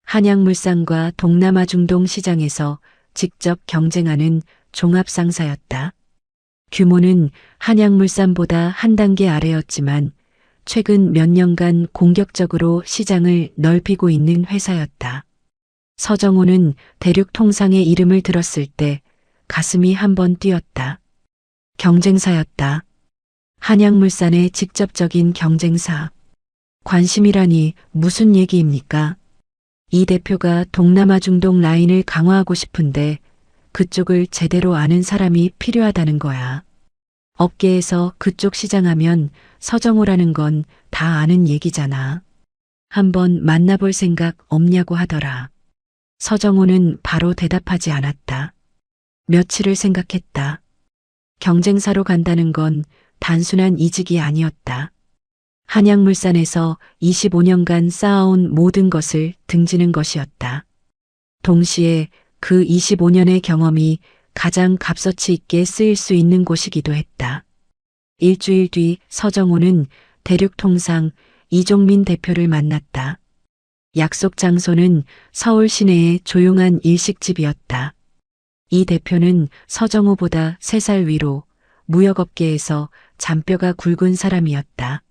한양물산과 동남아 중동 시장에서 직접 경쟁하는 종합상사였다. 규모는 한양물산보다 한 단계 아래였지만 최근 몇 년간 공격적으로 시장을 넓히고 있는 회사였다. 서정호는 대륙통상의 이름을 들었을 때 가슴이 한번 뛰었다. 경쟁사였다. 한양물산의 직접적인 경쟁사. 관심이라니 무슨 얘기입니까? 이 대표가 동남아 중동 라인을 강화하고 싶은데 그쪽을 제대로 아는 사람이 필요하다는 거야. 업계에서 그쪽 시장하면 서정호라는 건 다 아는 얘기잖아. 한번 만나볼 생각 없냐고 하더라. 서정호는 바로 대답하지 않았다. 며칠을 생각했다. 경쟁사로 간다는 건 단순한 이직이 아니었다. 한양물산에서 25년간 쌓아온 모든 것을 등지는 것이었다. 동시에 그 25년의 경험이 가장 값어치 있게 쓰일 수 있는 곳이기도 했다. 일주일 뒤 서정호는 대륙통상 이종민 대표를 만났다. 약속 장소는 서울 시내의 조용한 일식집이었다. 이 대표는 서정호보다 3살 위로 무역업계에서 잔뼈가 굵은 사람이었다.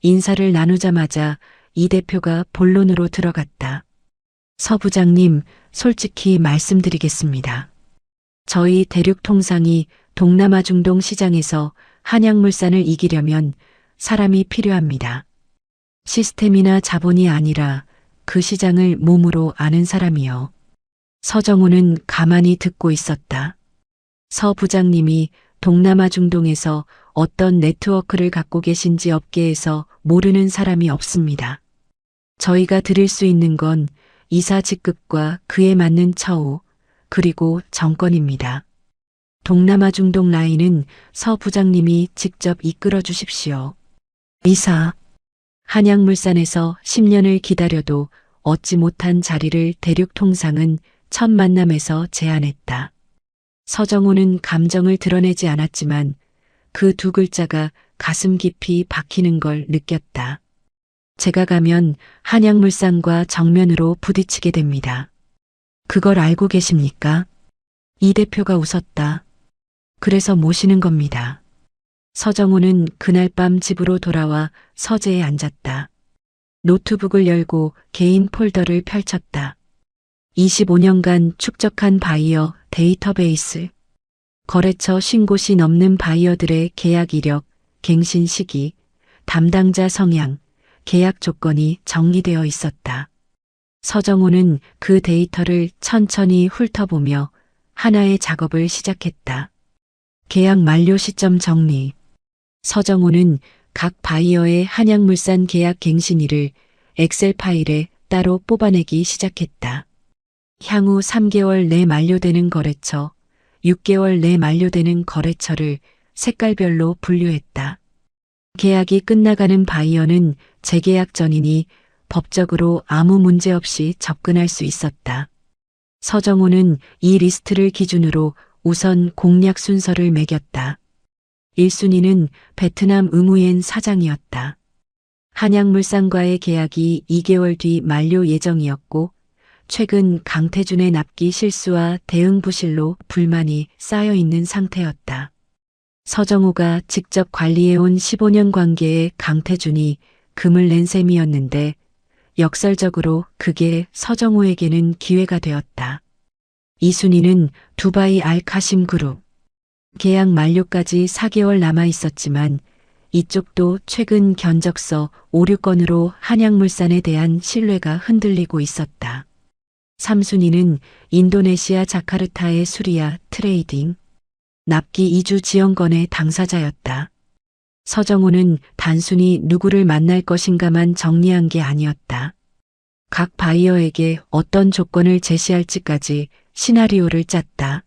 인사를 나누자마자 이 대표가 본론으로 들어갔다. 서 부장님, 솔직히 말씀드리겠습니다. 저희 대륙통상이 동남아 중동 시장에서 한양물산을 이기려면 사람이 필요합니다. 시스템이나 자본이 아니라 그 시장을 몸으로 아는 사람이요. 서정호는 가만히 듣고 있었다. 서 부장님이 동남아 중동에서 어떤 네트워크를 갖고 계신지 업계에서 모르는 사람이 없습니다. 저희가 드릴 수 있는 건 이사 직급과 그에 맞는 처우, 그리고 정권입니다. 동남아 중동 라인은 서 부장님이 직접 이끌어 주십시오. 이사. 한양물산에서 10년을 기다려도 얻지 못한 자리를 대륙통상은 첫 만남에서 제안했다. 서정호는 감정을 드러내지 않았지만 그 두 글자가 가슴 깊이 박히는 걸 느꼈다. 제가 가면 한양물산과 정면으로 부딪히게 됩니다. 그걸 알고 계십니까? 이 대표가 웃었다. 그래서 모시는 겁니다. 서정호는 그날 밤 집으로 돌아와 서재에 앉았다. 노트북을 열고 개인 폴더를 펼쳤다. 25년간 축적한 바이어 데이터베이스, 거래처 50곳이 넘는 바이어들의 계약 이력, 갱신 시기, 담당자 성향, 계약 조건이 정리되어 있었다. 서정호는 그 데이터를 천천히 훑어보며 하나의 작업을 시작했다. 계약 만료 시점 정리. 서정호는 각 바이어의 한양물산 계약 갱신일을 엑셀 파일에 따로 뽑아내기 시작했다. 향후 3개월 내 만료되는 거래처, 6개월 내 만료되는 거래처를 색깔별로 분류했다. 계약이 끝나가는 바이어는 재계약 전이니 법적으로 아무 문제 없이 접근할 수 있었다. 서정호는 이 리스트를 기준으로 우선 공략 순서를 매겼다. 1순위는 베트남 응우옌 사장이었다. 한양물산과의 계약이 2개월 뒤 만료 예정이었고 최근 강태준의 납기 실수와 대응 부실로 불만이 쌓여 있는 상태였다. 서정호가 직접 관리해온 15년 관계의 강태준이 금을 낸 셈이었는데 역설적으로 그게 서정호에게는 기회가 되었다. 2순위는 두바이 알카심 그룹. 계약 만료까지 4개월 남아 있었지만 이쪽도 최근 견적서 오류건으로 한양물산에 대한 신뢰가 흔들리고 있었다. 3순위는 인도네시아 자카르타의 수리아 트레이딩. 납기 이주 지원건의 당사자였다. 서정호는 단순히 누구를 만날 것인가만 정리한 게 아니었다. 각 바이어에게 어떤 조건을 제시할지까지 시나리오를 짰다.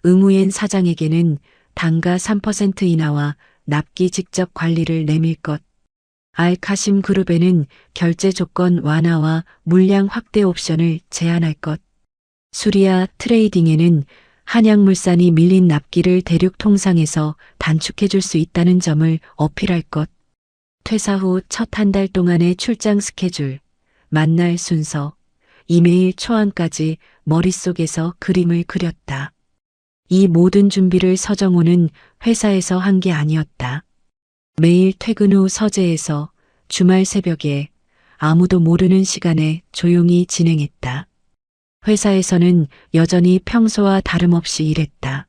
응우옌 사장에게는 단가 3% 인하와 납기 직접 관리를 내밀 것, 알카심 그룹에는 결제 조건 완화와 물량 확대 옵션을 제한할 것, 수리아 트레이딩에는 한양물산이 밀린 납기를 대륙통상에서 단축해 줄 수 있다는 점을 어필할 것. 퇴사 후 첫 한 달 동안의 출장 스케줄, 만날 순서, 이메일 초안까지 머릿속에서 그림을 그렸다. 이 모든 준비를 서정호는 회사에서 한 게 아니었다. 매일 퇴근 후 서재에서 주말 새벽에 아무도 모르는 시간에 조용히 진행했다. 회사에서는 여전히 평소와 다름없이 일했다.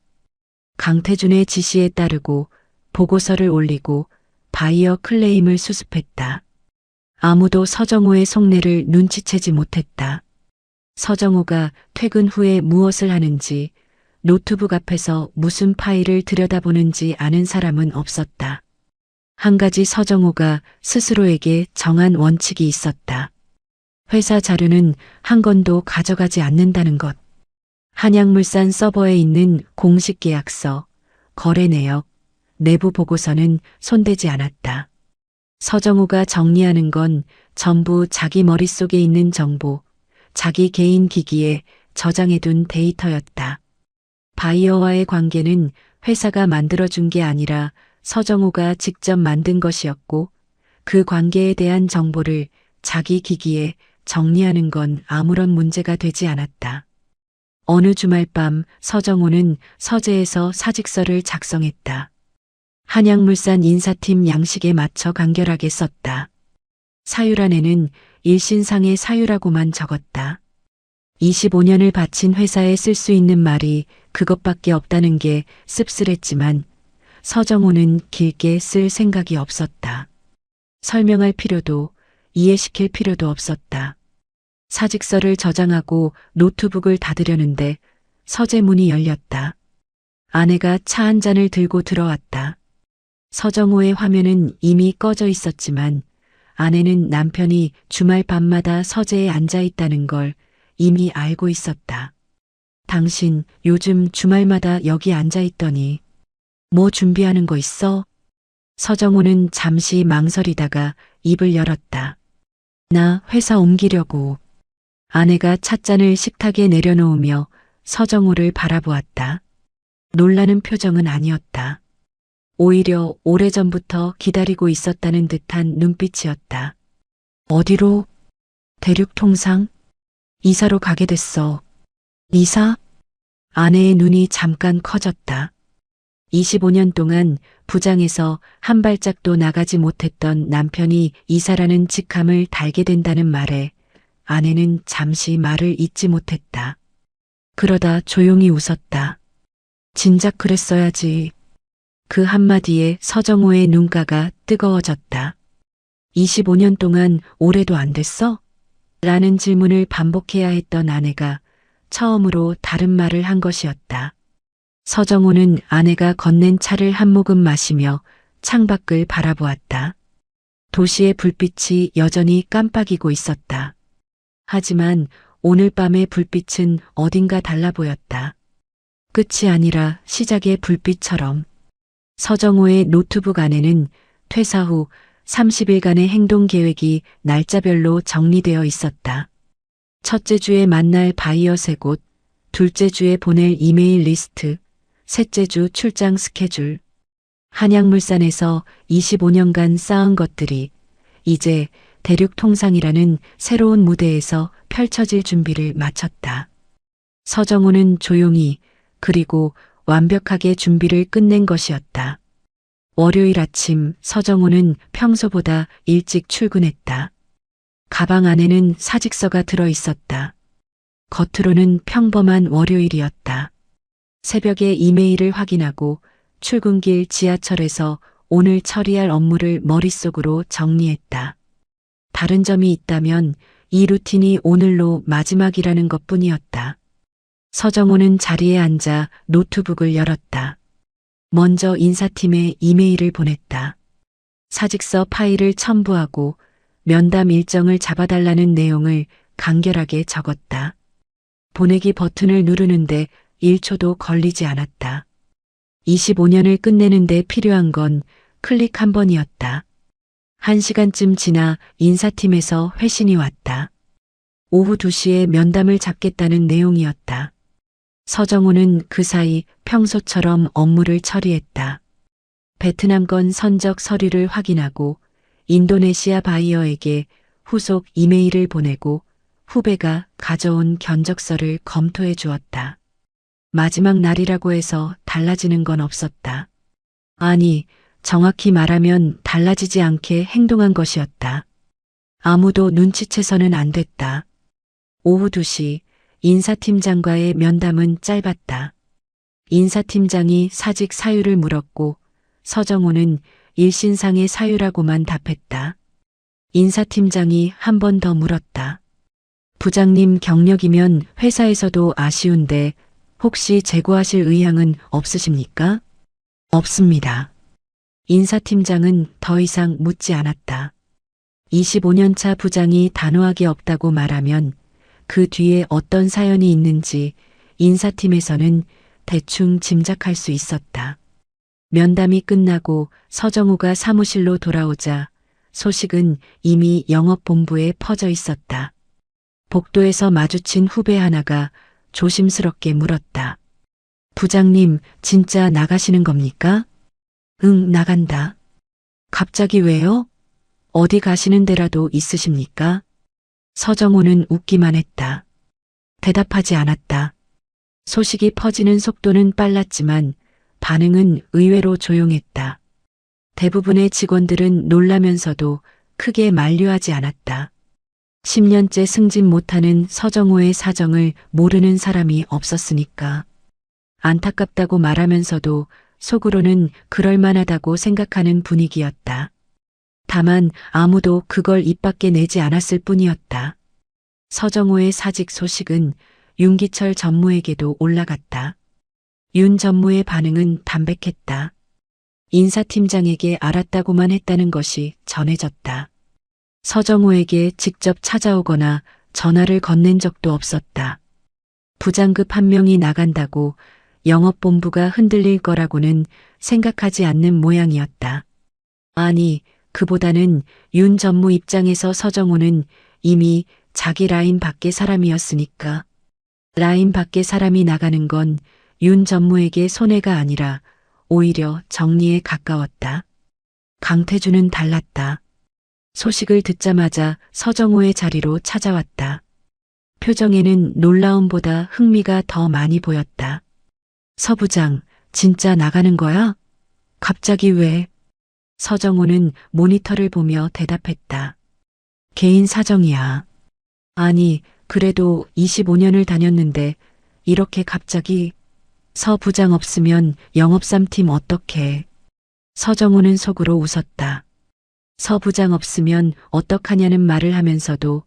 강태준의 지시에 따르고 보고서를 올리고 바이어 클레임을 수습했다. 아무도 서정호의 속내를 눈치채지 못했다. 서정호가 퇴근 후에 무엇을 하는지, 노트북 앞에서 무슨 파일을 들여다보는지 아는 사람은 없었다. 한 가지 서정호가 스스로에게 정한 원칙이 있었다. 회사 자료는 한 건도 가져가지 않는다는 것. 한양물산 서버에 있는 공식 계약서, 거래 내역, 내부 보고서는 손대지 않았다. 서정호가 정리하는 건 전부 자기 머릿속에 있는 정보, 자기 개인 기기에 저장해둔 데이터였다. 바이어와의 관계는 회사가 만들어준 게 아니라 서정호가 직접 만든 것이었고, 그 관계에 대한 정보를 자기 기기에 정리하는 건 아무런 문제가 되지 않았다. 어느 주말 밤 서정호는 서재에서 사직서를 작성했다. 한양물산 인사팀 양식에 맞춰 간결하게 썼다. 사유란에는 일신상의 사유라고만 적었다. 25년을 바친 회사에 쓸 수 있는 말이 그것밖에 없다는 게 씁쓸했지만 서정호는 길게 쓸 생각이 없었다. 설명할 필요도 이해시킬 필요도 없었다. 사직서를 저장하고 노트북을 닫으려는데 서재 문이 열렸다. 아내가 차 한 잔을 들고 들어왔다. 서정호의 화면은 이미 꺼져 있었지만 아내는 남편이 주말 밤마다 서재에 앉아 있다는 걸 이미 알고 있었다. 당신 요즘 주말마다 여기 앉아 있더니 뭐 준비하는 거 있어? 서정호는 잠시 망설이다가 입을 열었다. 나 회사 옮기려고. 아내가 찻잔을 식탁에 내려놓으며 서정호를 바라보았다. 놀라는 표정은 아니었다. 오히려 오래전부터 기다리고 있었다는 듯한 눈빛이었다. 어디로? 대륙통상? 이사로 가게 됐어. 이사? 아내의 눈이 잠깐 커졌다. 25년 동안 부장에서 한 발짝도 나가지 못했던 남편이 이사라는 직함을 달게 된다는 말에 아내는 잠시 말을 잇지 못했다. 그러다 조용히 웃었다. 진작 그랬어야지. 그 한마디에 서정호의 눈가가 뜨거워졌다. 25년 동안 오래도 안 됐어? 라는 질문을 반복해야 했던 아내가 처음으로 다른 말을 한 것이었다. 서정호는 아내가 건넨 차를 한 모금 마시며 창밖을 바라보았다. 도시의 불빛이 여전히 깜빡이고 있었다. 하지만 오늘 밤의 불빛은 어딘가 달라 보였다. 끝이 아니라 시작의 불빛처럼. 서정호의 노트북 안에는 퇴사 후 30일간의 행동 계획이 날짜별로 정리되어 있었다. 첫째 주에 만날 바이어 3곳, 둘째 주에 보낼 이메일 리스트, 셋째 주 출장 스케줄. 한양물산에서 25년간 쌓은 것들이 이제 대륙통상이라는 새로운 무대에서 펼쳐질 준비를 마쳤다. 서정호는 조용히 그리고 완벽하게 준비를 끝낸 것이었다. 월요일 아침 서정호는 평소보다 일찍 출근했다. 가방 안에는 사직서가 들어 있었다. 겉으로는 평범한 월요일이었다. 새벽에 이메일을 확인하고 출근길 지하철에서 오늘 처리할 업무를 머릿속으로 정리했다. 다른 점이 있다면 이 루틴이 오늘로 마지막이라는 것뿐이었다. 서정호는 자리에 앉아 노트북을 열었다. 먼저 인사팀에 이메일을 보냈다. 사직서 파일을 첨부하고 면담 일정을 잡아달라는 내용을 간결하게 적었다. 보내기 버튼을 누르는데 1초도 걸리지 않았다. 25년을 끝내는데 필요한 건 클릭 한 번이었다. 1시간쯤 지나 인사팀에서 회신이 왔다. 오후 2시에 면담을 잡겠다는 내용이었다. 서정호는 그 사이 평소처럼 업무를 처리했다. 베트남건 선적 서류를 확인하고 인도네시아 바이어에게 후속 이메일을 보내고 후배가 가져온 견적서를 검토해 주었다. 마지막 날이라고 해서 달라지는 건 없었다. 아니, 정확히 말하면 달라지지 않게 행동한 것이었다. 아무도 눈치채서는 안 됐다. 오후 2시 인사팀장과의 면담은 짧았다. 인사팀장이 사직 사유를 물었고 서정호는 일신상의 사유라고만 답했다. 인사팀장이 한 번 더 물었다. 부장님 경력이면 회사에서도 아쉬운데 혹시 재고하실 의향은 없으십니까? 없습니다. 인사팀장은 더 이상 묻지 않았다. 25년차 부장이 단호하게 없다고 말하면 그 뒤에 어떤 사연이 있는지 인사팀에서는 대충 짐작할 수 있었다. 면담이 끝나고 서정우가 사무실로 돌아오자 소식은 이미 영업본부에 퍼져 있었다. 복도에서 마주친 후배 하나가 조심스럽게 물었다. 부장님, 진짜 나가시는 겁니까? 응, 나간다. 갑자기 왜요? 어디 가시는 데라도 있으십니까? 서정호는 웃기만 했다. 대답하지 않았다. 소식이 퍼지는 속도는 빨랐지만 반응은 의외로 조용했다. 대부분의 직원들은 놀라면서도 크게 만류하지 않았다. 10년째 승진 못하는 서정호의 사정을 모르는 사람이 없었으니까. 안타깝다고 말하면서도 속으로는 그럴만하다고 생각하는 분위기였다. 다만 아무도 그걸 입 밖에 내지 않았을 뿐이었다. 서정호의 사직 소식은 윤기철 전무에게도 올라갔다. 윤 전무의 반응은 담백했다. 인사팀장에게 알았다고만 했다는 것이 전해졌다. 서정호에게 직접 찾아오거나 전화를 건넨 적도 없었다. 부장급 한 명이 나간다고 영업본부가 흔들릴 거라고는 생각하지 않는 모양이었다. 아니, 그보다는 윤 전무 입장에서 서정호는 이미 자기 라인 밖의 사람이었으니까. 라인 밖의 사람이 나가는 건 윤 전무에게 손해가 아니라 오히려 정리에 가까웠다. 강태준은 달랐다. 소식을 듣자마자 서정호의 자리로 찾아왔다. 표정에는 놀라움보다 흥미가 더 많이 보였다. 서 부장, 진짜 나가는 거야? 갑자기 왜? 서정호는 모니터를 보며 대답했다. 개인 사정이야. 아니, 그래도 25년을 다녔는데 이렇게 갑자기. 서 부장 없으면 영업 3팀 어떡해. 서정호는 속으로 웃었다. 서 부장 없으면 어떡하냐는 말을 하면서도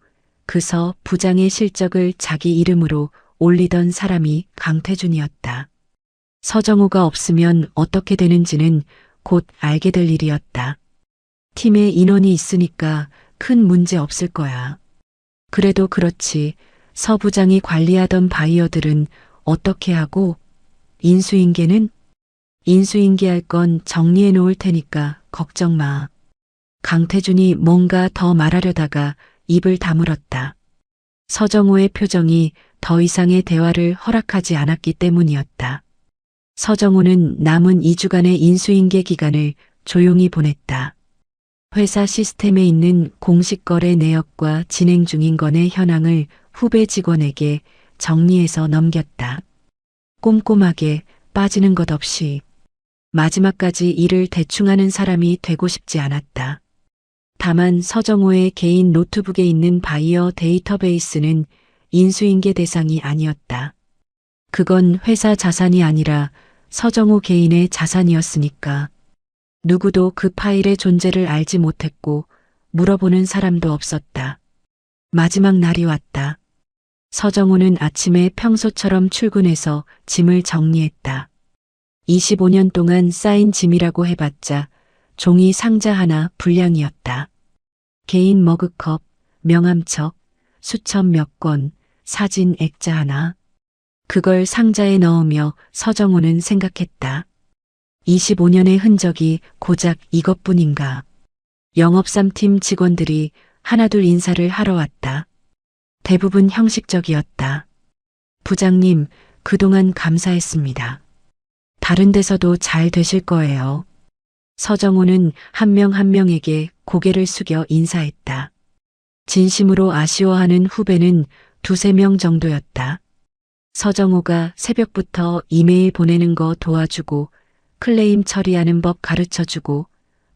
그 서 부장의 실적을 자기 이름으로 올리던 사람이 강태준이었다. 서정호가 없으면 어떻게 되는지는 곧 알게 될 일이었다. 팀에 인원이 있으니까 큰 문제 없을 거야. 그래도 그렇지, 서 부장이 관리하던 바이어들은 어떻게 하고, 인수인계는? 인수인계할 건 정리해 놓을 테니까 걱정 마. 강태준이 뭔가 더 말하려다가 입을 다물었다. 서정호의 표정이 더 이상의 대화를 허락하지 않았기 때문이었다. 서정호는 남은 2주간의 인수인계 기간을 조용히 보냈다. 회사 시스템에 있는 공식거래 내역과 진행 중인 건의 현황을 후배 직원에게 정리해서 넘겼다. 꼼꼼하게 빠지는 것 없이. 마지막까지 일을 대충 하는 사람이 되고 싶지 않았다. 다만 서정호의 개인 노트북에 있는 바이어 데이터베이스는 인수인계 대상이 아니었다. 그건 회사 자산이 아니라 서정호 개인의 자산이었으니까. 누구도 그 파일의 존재를 알지 못했고 물어보는 사람도 없었다. 마지막 날이 왔다. 서정호는 아침에 평소처럼 출근해서 짐을 정리했다. 25년 동안 쌓인 짐이라고 해봤자 종이 상자 하나 분량이었다. 개인 머그컵, 명함첩, 수첩 몇 권, 사진 액자 하나. 그걸 상자에 넣으며 서정호는 생각했다. 25년의 흔적이 고작 이것뿐인가. 영업 3팀 직원들이 하나둘 인사를 하러 왔다. 대부분 형식적이었다. 부장님, 그동안 감사했습니다. 다른 데서도 잘 되실 거예요. 서정호는 한 명 한 명에게 고개를 숙여 인사했다. 진심으로 아쉬워하는 후배는 두세 명 정도였다. 서정호가 새벽부터 이메일 보내는 거 도와주고 클레임 처리하는 법 가르쳐주고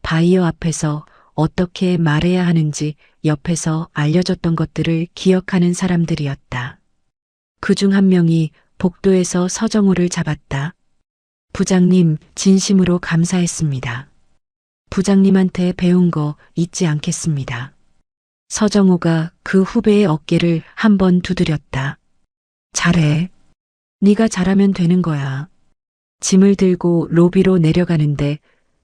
바이어 앞에서 어떻게 말해야 하는지 옆에서 알려줬던 것들을 기억하는 사람들이었다. 그중 한 명이 복도에서 서정호를 잡았다. 부장님, 진심으로 감사했습니다. 부장님한테 배운 거 잊지 않겠습니다. 서정호가 그 후배의 어깨를 한번 두드렸다. 잘해. 네가 잘하면 되는 거야. 짐을 들고 로비로 내려가는데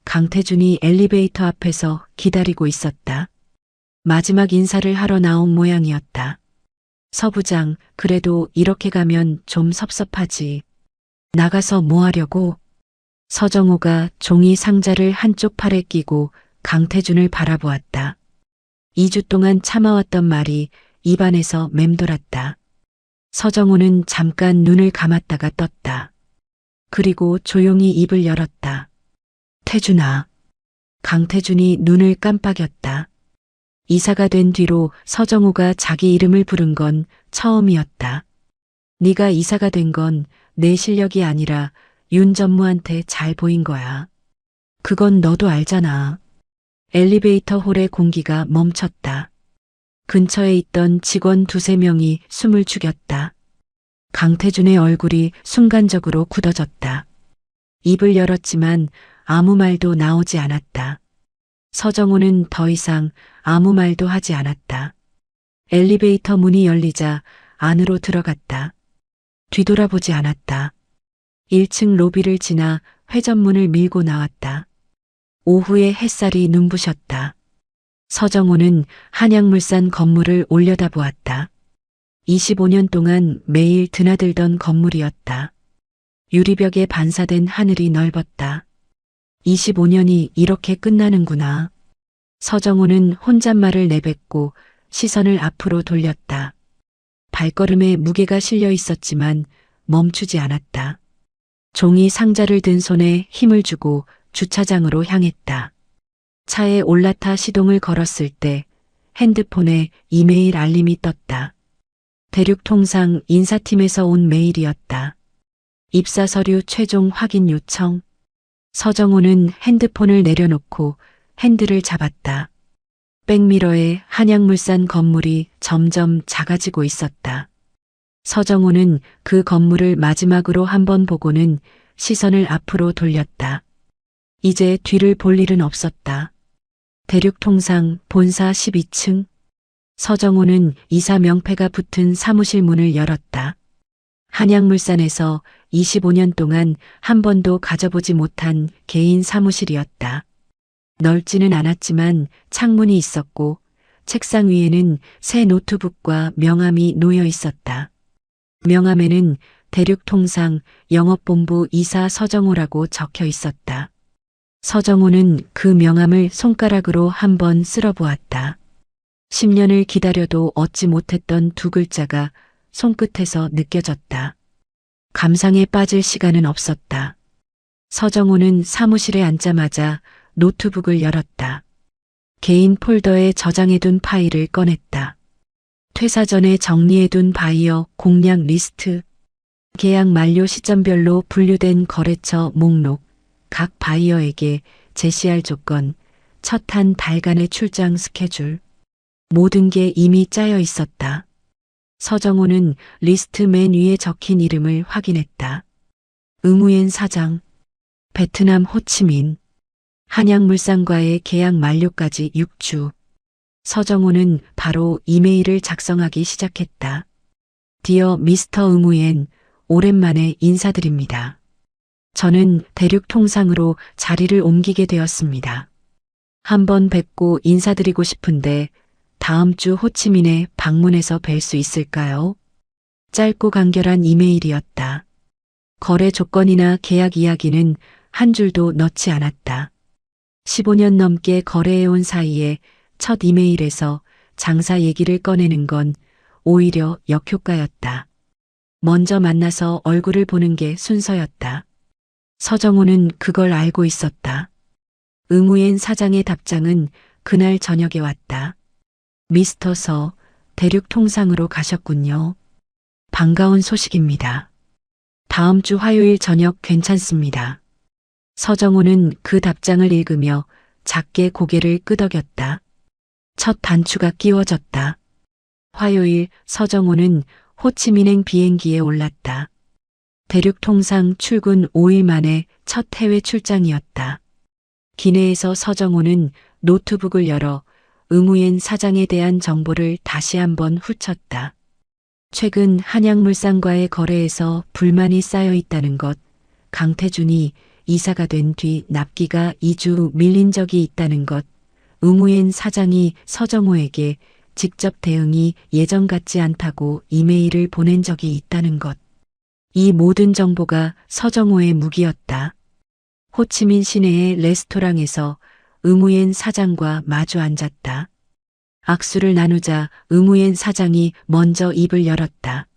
강태준이 엘리베이터 앞에서 기다리고 있었다. 마지막 인사를 하러 나온 모양이었다. 서 부장, 그래도 이렇게 가면 좀 섭섭하지. 나가서 뭐 하려고? 서정호가 종이 상자를 한쪽 팔에 끼고 강태준을 바라보았다. 2주 동안 참아왔던 말이 입안에서 맴돌았다. 서정호는 잠깐 눈을 감았다가 떴다. 그리고 조용히 입을 열었다. 태준아. 강태준이 눈을 깜빡였다. 이사가 된 뒤로 서정호가 자기 이름을 부른 건 처음이었다. 네가 이사가 된 건 내 실력이 아니라 윤 전무한테 잘 보인 거야. 그건 너도 알잖아. 엘리베이터 홀의 공기가 멈췄다. 근처에 있던 직원 두세 명이 숨을 죽였다. 강태준의 얼굴이 순간적으로 굳어졌다. 입을 열었지만 아무 말도 나오지 않았다. 서정호는 더 이상 아무 말도 하지 않았다. 엘리베이터 문이 열리자 안으로 들어갔다. 뒤돌아보지 않았다. 1층 로비를 지나 회전문을 밀고 나왔다. 오후의 햇살이 눈부셨다. 서정호는 한양물산 건물을 올려다보았다. 25년 동안 매일 드나들던 건물이었다. 유리벽에 반사된 하늘이 넓었다. 25년이 이렇게 끝나는구나. 서정호는 혼잣말을 내뱉고 시선을 앞으로 돌렸다. 발걸음에 무게가 실려 있었지만 멈추지 않았다. 종이 상자를 든 손에 힘을 주고 주차장으로 향했다. 차에 올라타 시동을 걸었을 때 핸드폰에 이메일 알림이 떴다. 대륙통상 인사팀에서 온 메일이었다. 입사 서류 최종 확인 요청. 서정호는 핸드폰을 내려놓고 핸들을 잡았다. 백미러에 한양물산 건물이 점점 작아지고 있었다. 서정호는 그 건물을 마지막으로 한번 보고는 시선을 앞으로 돌렸다. 이제 뒤를 볼 일은 없었다. 대륙통상 본사 12층. 서정호는 이사 명패가 붙은 사무실 문을 열었다. 한양물산에서 25년 동안 한 번도 가져보지 못한 개인 사무실이었다. 넓지는 않았지만 창문이 있었고 책상 위에는 새 노트북과 명함이 놓여 있었다. 명함에는 대륙통상 영업본부 이사 서정호라고 적혀 있었다. 서정호는 그 명함을 손가락으로 한번 쓸어보았다. 10년을 기다려도 얻지 못했던 두 글자가 손끝에서 느껴졌다. 감상에 빠질 시간은 없었다. 서정호는 사무실에 앉자마자 노트북을 열었다. 개인 폴더에 저장해둔 파일을 꺼냈다. 퇴사 전에 정리해둔 바이어 공략 리스트, 계약 만료 시점별로 분류된 거래처 목록, 각 바이어에게 제시할 조건, 첫 한 달간의 출장 스케줄, 모든 게 이미 짜여 있었다. 서정호는 리스트 맨 위에 적힌 이름을 확인했다. 응우엔 사장, 베트남 호치민, 한양물산과의 계약 만료까지 6주. 서정호는 바로 이메일을 작성하기 시작했다. 디어 미스터 응우엔, 오랜만에 인사드립니다. 저는 대륙통상으로 자리를 옮기게 되었습니다. 한번 뵙고 인사드리고 싶은데 다음 주 호치민에 방문해서 뵐 수 있을까요? 짧고 간결한 이메일이었다. 거래 조건이나 계약 이야기는 한 줄도 넣지 않았다. 15년 넘게 거래해온 사이에 첫 이메일에서 장사 얘기를 꺼내는 건 오히려 역효과였다. 먼저 만나서 얼굴을 보는 게 순서였다. 서정호는 그걸 알고 있었다. 응우엔 사장의 답장은 그날 저녁에 왔다. 미스터 서, 대륙 통상으로 가셨군요. 반가운 소식입니다. 다음 주 화요일 저녁 괜찮습니다. 서정호는 그 답장을 읽으며 작게 고개를 끄덕였다. 첫 단추가 끼워졌다. 화요일 서정호는 호치민행 비행기에 올랐다. 대륙 통상 출근 5일 만에 첫 해외 출장이었다. 기내에서 서정호는 노트북을 열어 응우엔 사장에 대한 정보를 다시 한번 훑쳤다. 최근 한양물산과의 거래에서 불만이 쌓여 있다는 것, 강태준이 이사가 된 뒤 납기가 2주 밀린 적이 있다는 것, 응우엔 사장이 서정호에게 직접 대응이 예전 같지 않다고 이메일을 보낸 적이 있다는 것. 이 모든 정보가 서정호의 무기였다. 호치민 시내의 레스토랑에서 응우엔 사장과 마주 앉았다. 악수를 나누자 응우엔 사장이 먼저 입을 열었다.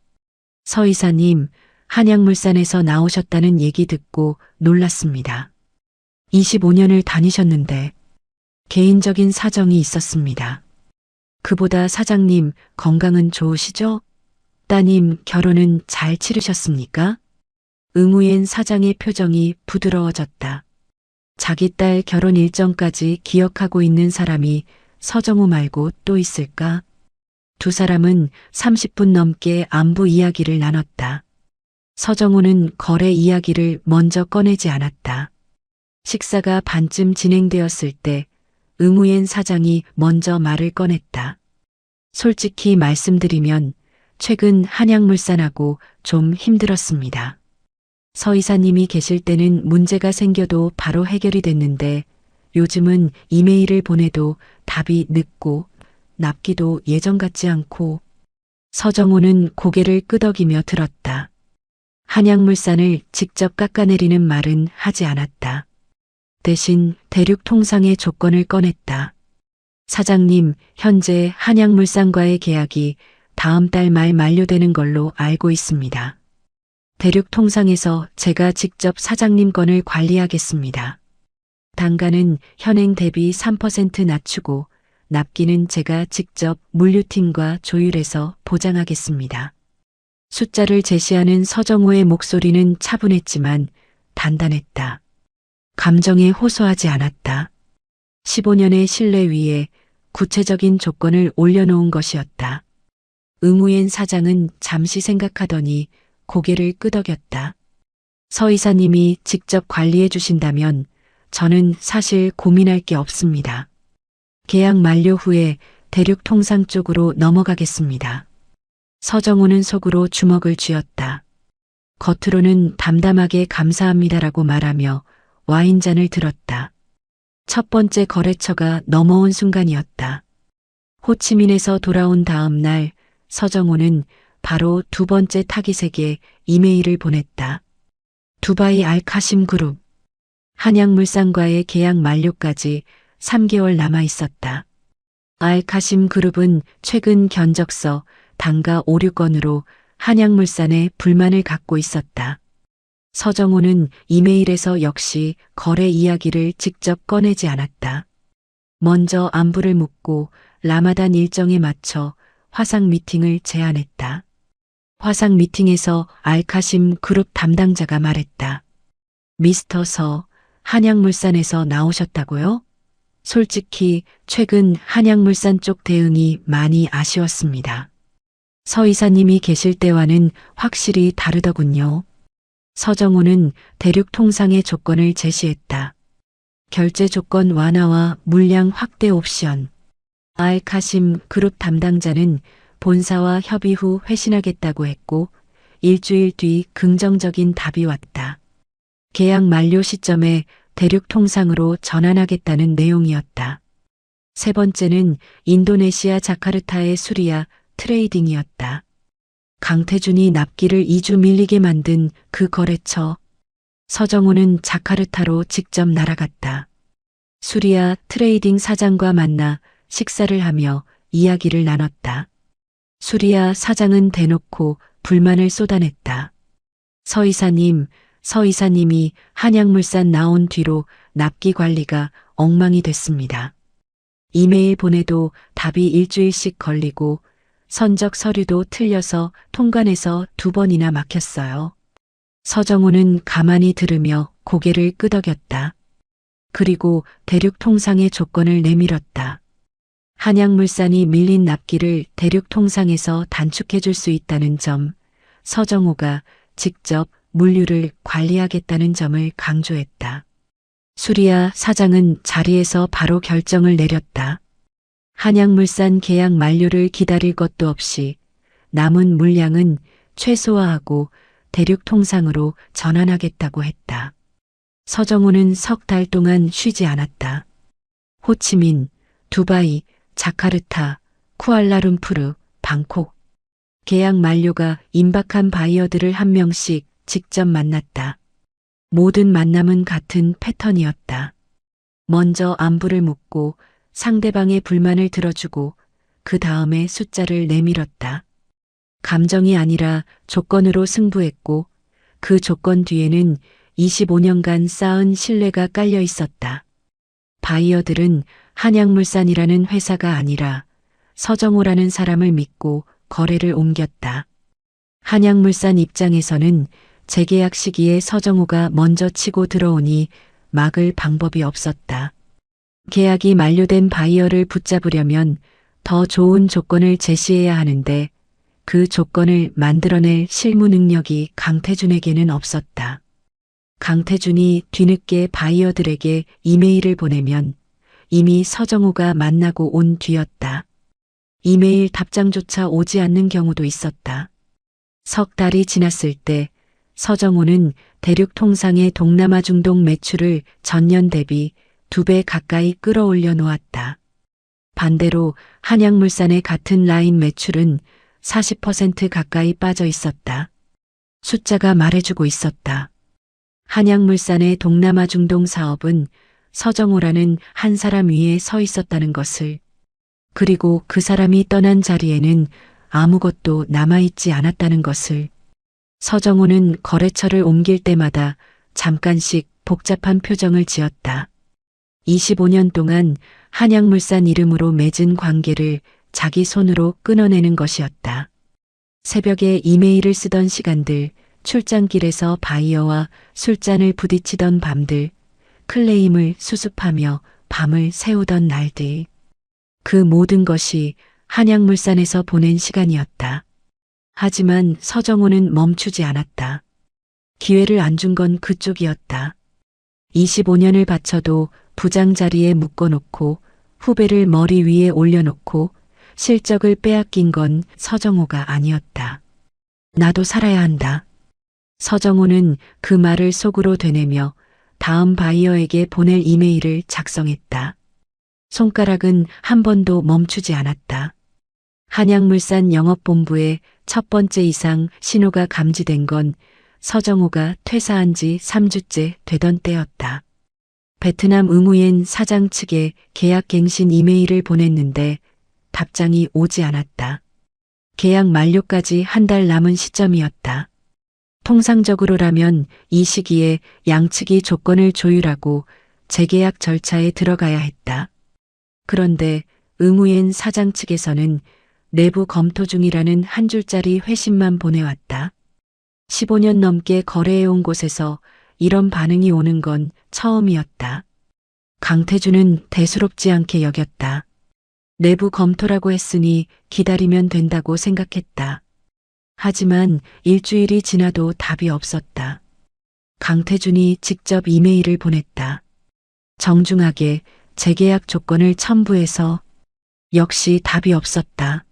서 이사님, 한양물산에서 나오셨다는 얘기 듣고 놀랐습니다. 25년을 다니셨는데 개인적인 사정이 있었습니다. 그보다 사장님 건강은 좋으시죠? 따님 결혼은 잘 치르셨습니까? 응우엔 사장의 표정이 부드러워졌다. 자기 딸 결혼 일정까지 기억하고 있는 사람이 서정호 말고 또 있을까? 두 사람은 30분 넘게 안부 이야기를 나눴다. 서정호는 거래 이야기를 먼저 꺼내지 않았다. 식사가 반쯤 진행되었을 때 응우엔 사장이 먼저 말을 꺼냈다. 솔직히 말씀드리면 최근 한양물산하고 좀 힘들었습니다. 서 이사님이 계실 때는 문제가 생겨도 바로 해결이 됐는데 요즘은 이메일을 보내도 답이 늦고 납기도 예전 같지 않고. 서정호는 고개를 끄덕이며 들었다. 한양물산을 직접 깎아내리는 말은 하지 않았다. 대신 대륙 통상의 조건을 꺼냈다. 사장님, 현재 한양물산과의 계약이 다음 달 말 만료되는 걸로 알고 있습니다. 대륙 통상에서 제가 직접 사장님 건을 관리하겠습니다. 단가는 현행 대비 3% 낮추고 납기는 제가 직접 물류팀과 조율해서 보장하겠습니다. 숫자를 제시하는 서정호의 목소리는 차분했지만 단단했다. 감정에 호소하지 않았다. 15년의 신뢰 위에 구체적인 조건을 올려놓은 것이었다. 응우엔 사장은 잠시 생각하더니 고개를 끄덕였다. 서 이사님이 직접 관리해 주신다면 저는 사실 고민할 게 없습니다. 계약 만료 후에 대륙 통상 쪽으로 넘어가겠습니다. 서정호는 속으로 주먹을 쥐었다. 겉으로는 담담하게 감사합니다라고 말하며 와인잔을 들었다. 첫 번째 거래처가 넘어온 순간이었다. 호치민에서 돌아온 다음 날 서정호는 바로 두 번째 타깃에게 이메일을 보냈다. 두바이 알카심 그룹. 한양물산과의 계약 만료까지 3개월 남아 있었다. 알카심 그룹은 최근 견적서 단가 오류건으로 한양물산에 불만을 갖고 있었다. 서정호는 이메일에서 역시 거래 이야기를 직접 꺼내지 않았다. 먼저 안부를 묻고 라마단 일정에 맞춰 화상 미팅을 제안했다. 화상 미팅에서 알카심 그룹 담당자가 말했다. 미스터 서, 한양물산에서 나오셨다고요? 솔직히 최근 한양물산 쪽 대응이 많이 아쉬웠습니다. 서 이사님이 계실 때와는 확실히 다르더군요. 서정호는 대륙 통상의 조건을 제시했다. 결제 조건 완화와 물량 확대 옵션. 알카심 그룹 담당자는 본사와 협의 후 회신하겠다고 했고 일주일 뒤 긍정적인 답이 왔다. 계약 만료 시점에 대륙 통상으로 전환하겠다는 내용이었다. 세 번째는 인도네시아 자카르타의 수리아 트레이딩이었다. 강태준이 납기를 2주 밀리게 만든 그 거래처. 서정호는 자카르타로 직접 날아갔다. 수리아 트레이딩 사장과 만나 식사를 하며 이야기를 나눴다. 수리아 사장은 대놓고 불만을 쏟아냈다. 서 이사님이 한양물산 나온 뒤로 납기 관리가 엉망이 됐습니다. 이메일 보내도 답이 일주일씩 걸리고 선적 서류도 틀려서 통관해서 2번이나 막혔어요. 서정호는 가만히 들으며 고개를 끄덕였다. 그리고 대륙 통상의 조건을 내밀었다. 한양물산이 밀린 납기를 대륙 통상에서 단축해 줄 수 있다는 점, 서정호가 직접 물류를 관리하겠다는 점을 강조했다. 수리아 사장은 자리에서 바로 결정을 내렸다. 한양물산 계약 만료를 기다릴 것도 없이 남은 물량은 최소화하고 대륙 통상으로 전환하겠다고 했다. 서정호는 3달 동안 쉬지 않았다. 호치민, 두바이, 자카르타, 쿠알라룸푸르, 방콕. 계약 만료가 임박한 바이어들을 한 명씩 직접 만났다. 모든 만남은 같은 패턴이었다. 먼저 안부를 묻고 상대방의 불만을 들어주고 그 다음에 숫자를 내밀었다. 감정이 아니라 조건으로 승부했고 그 조건 뒤에는 25년간 쌓은 신뢰가 깔려 있었다. 바이어들은 한양물산이라는 회사가 아니라 서정호라는 사람을 믿고 거래를 옮겼다. 한양물산 입장에서는 재계약 시기에 서정호가 먼저 치고 들어오니 막을 방법이 없었다. 계약이 만료된 바이어를 붙잡으려면 더 좋은 조건을 제시해야 하는데 그 조건을 만들어낼 실무 능력이 강태준에게는 없었다. 강태준이 뒤늦게 바이어들에게 이메일을 보내면 이미 서정호가 만나고 온 뒤였다. 이메일 답장조차 오지 않는 경우도 있었다. 3달이 지났을 때 서정호는 대륙 통상의 동남아 중동 매출을 전년 대비 2배 가까이 끌어올려 놓았다. 반대로 한양물산의 같은 라인 매출은 40% 가까이 빠져 있었다. 숫자가 말해주고 있었다. 한양물산의 동남아 중동 사업은 서정호라는 한 사람 위에 서 있었다는 것을, 그리고 그 사람이 떠난 자리에는 아무것도 남아있지 않았다는 것을. 서정호는 거래처를 옮길 때마다 잠깐씩 복잡한 표정을 지었다. 25년 동안 한양물산 이름으로 맺은 관계를 자기 손으로 끊어내는 것이었다. 새벽에 이메일을 쓰던 시간들, 출장길에서 바이어와 술잔을 부딪히던 밤들, 클레임을 수습하며 밤을 새우던 날들. 그 모든 것이 한양물산에서 보낸 시간이었다. 하지만 서정호는 멈추지 않았다. 기회를 안 준 건 그쪽이었다. 25년을 바쳐도 부장 자리에 묶어놓고 후배를 머리 위에 올려놓고 실적을 빼앗긴 건 서정호가 아니었다. 나도 살아야 한다. 서정호는 그 말을 속으로 되뇌며 다음 바이어에게 보낼 이메일을 작성했다. 손가락은 한 번도 멈추지 않았다. 한양물산 영업본부에 첫 번째 이상 신호가 감지된 건 서정호가 퇴사한 지 3주째 되던 때였다. 베트남 응우옌 사장 측에 계약 갱신 이메일을 보냈는데 답장이 오지 않았다. 계약 만료까지 한 달 남은 시점이었다. 통상적으로라면 이 시기에 양측이 조건을 조율하고 재계약 절차에 들어가야 했다. 그런데 응우옌 사장 측에서는 내부 검토 중이라는 한 줄짜리 회신만 보내왔다. 15년 넘게 거래해온 곳에서 이런 반응이 오는 건 처음이었다. 강태준은 대수롭지 않게 여겼다. 내부 검토라고 했으니 기다리면 된다고 생각했다. 하지만 일주일이 지나도 답이 없었다. 강태준이 직접 이메일을 보냈다. 정중하게 재계약 조건을 첨부해서. 역시 답이 없었다.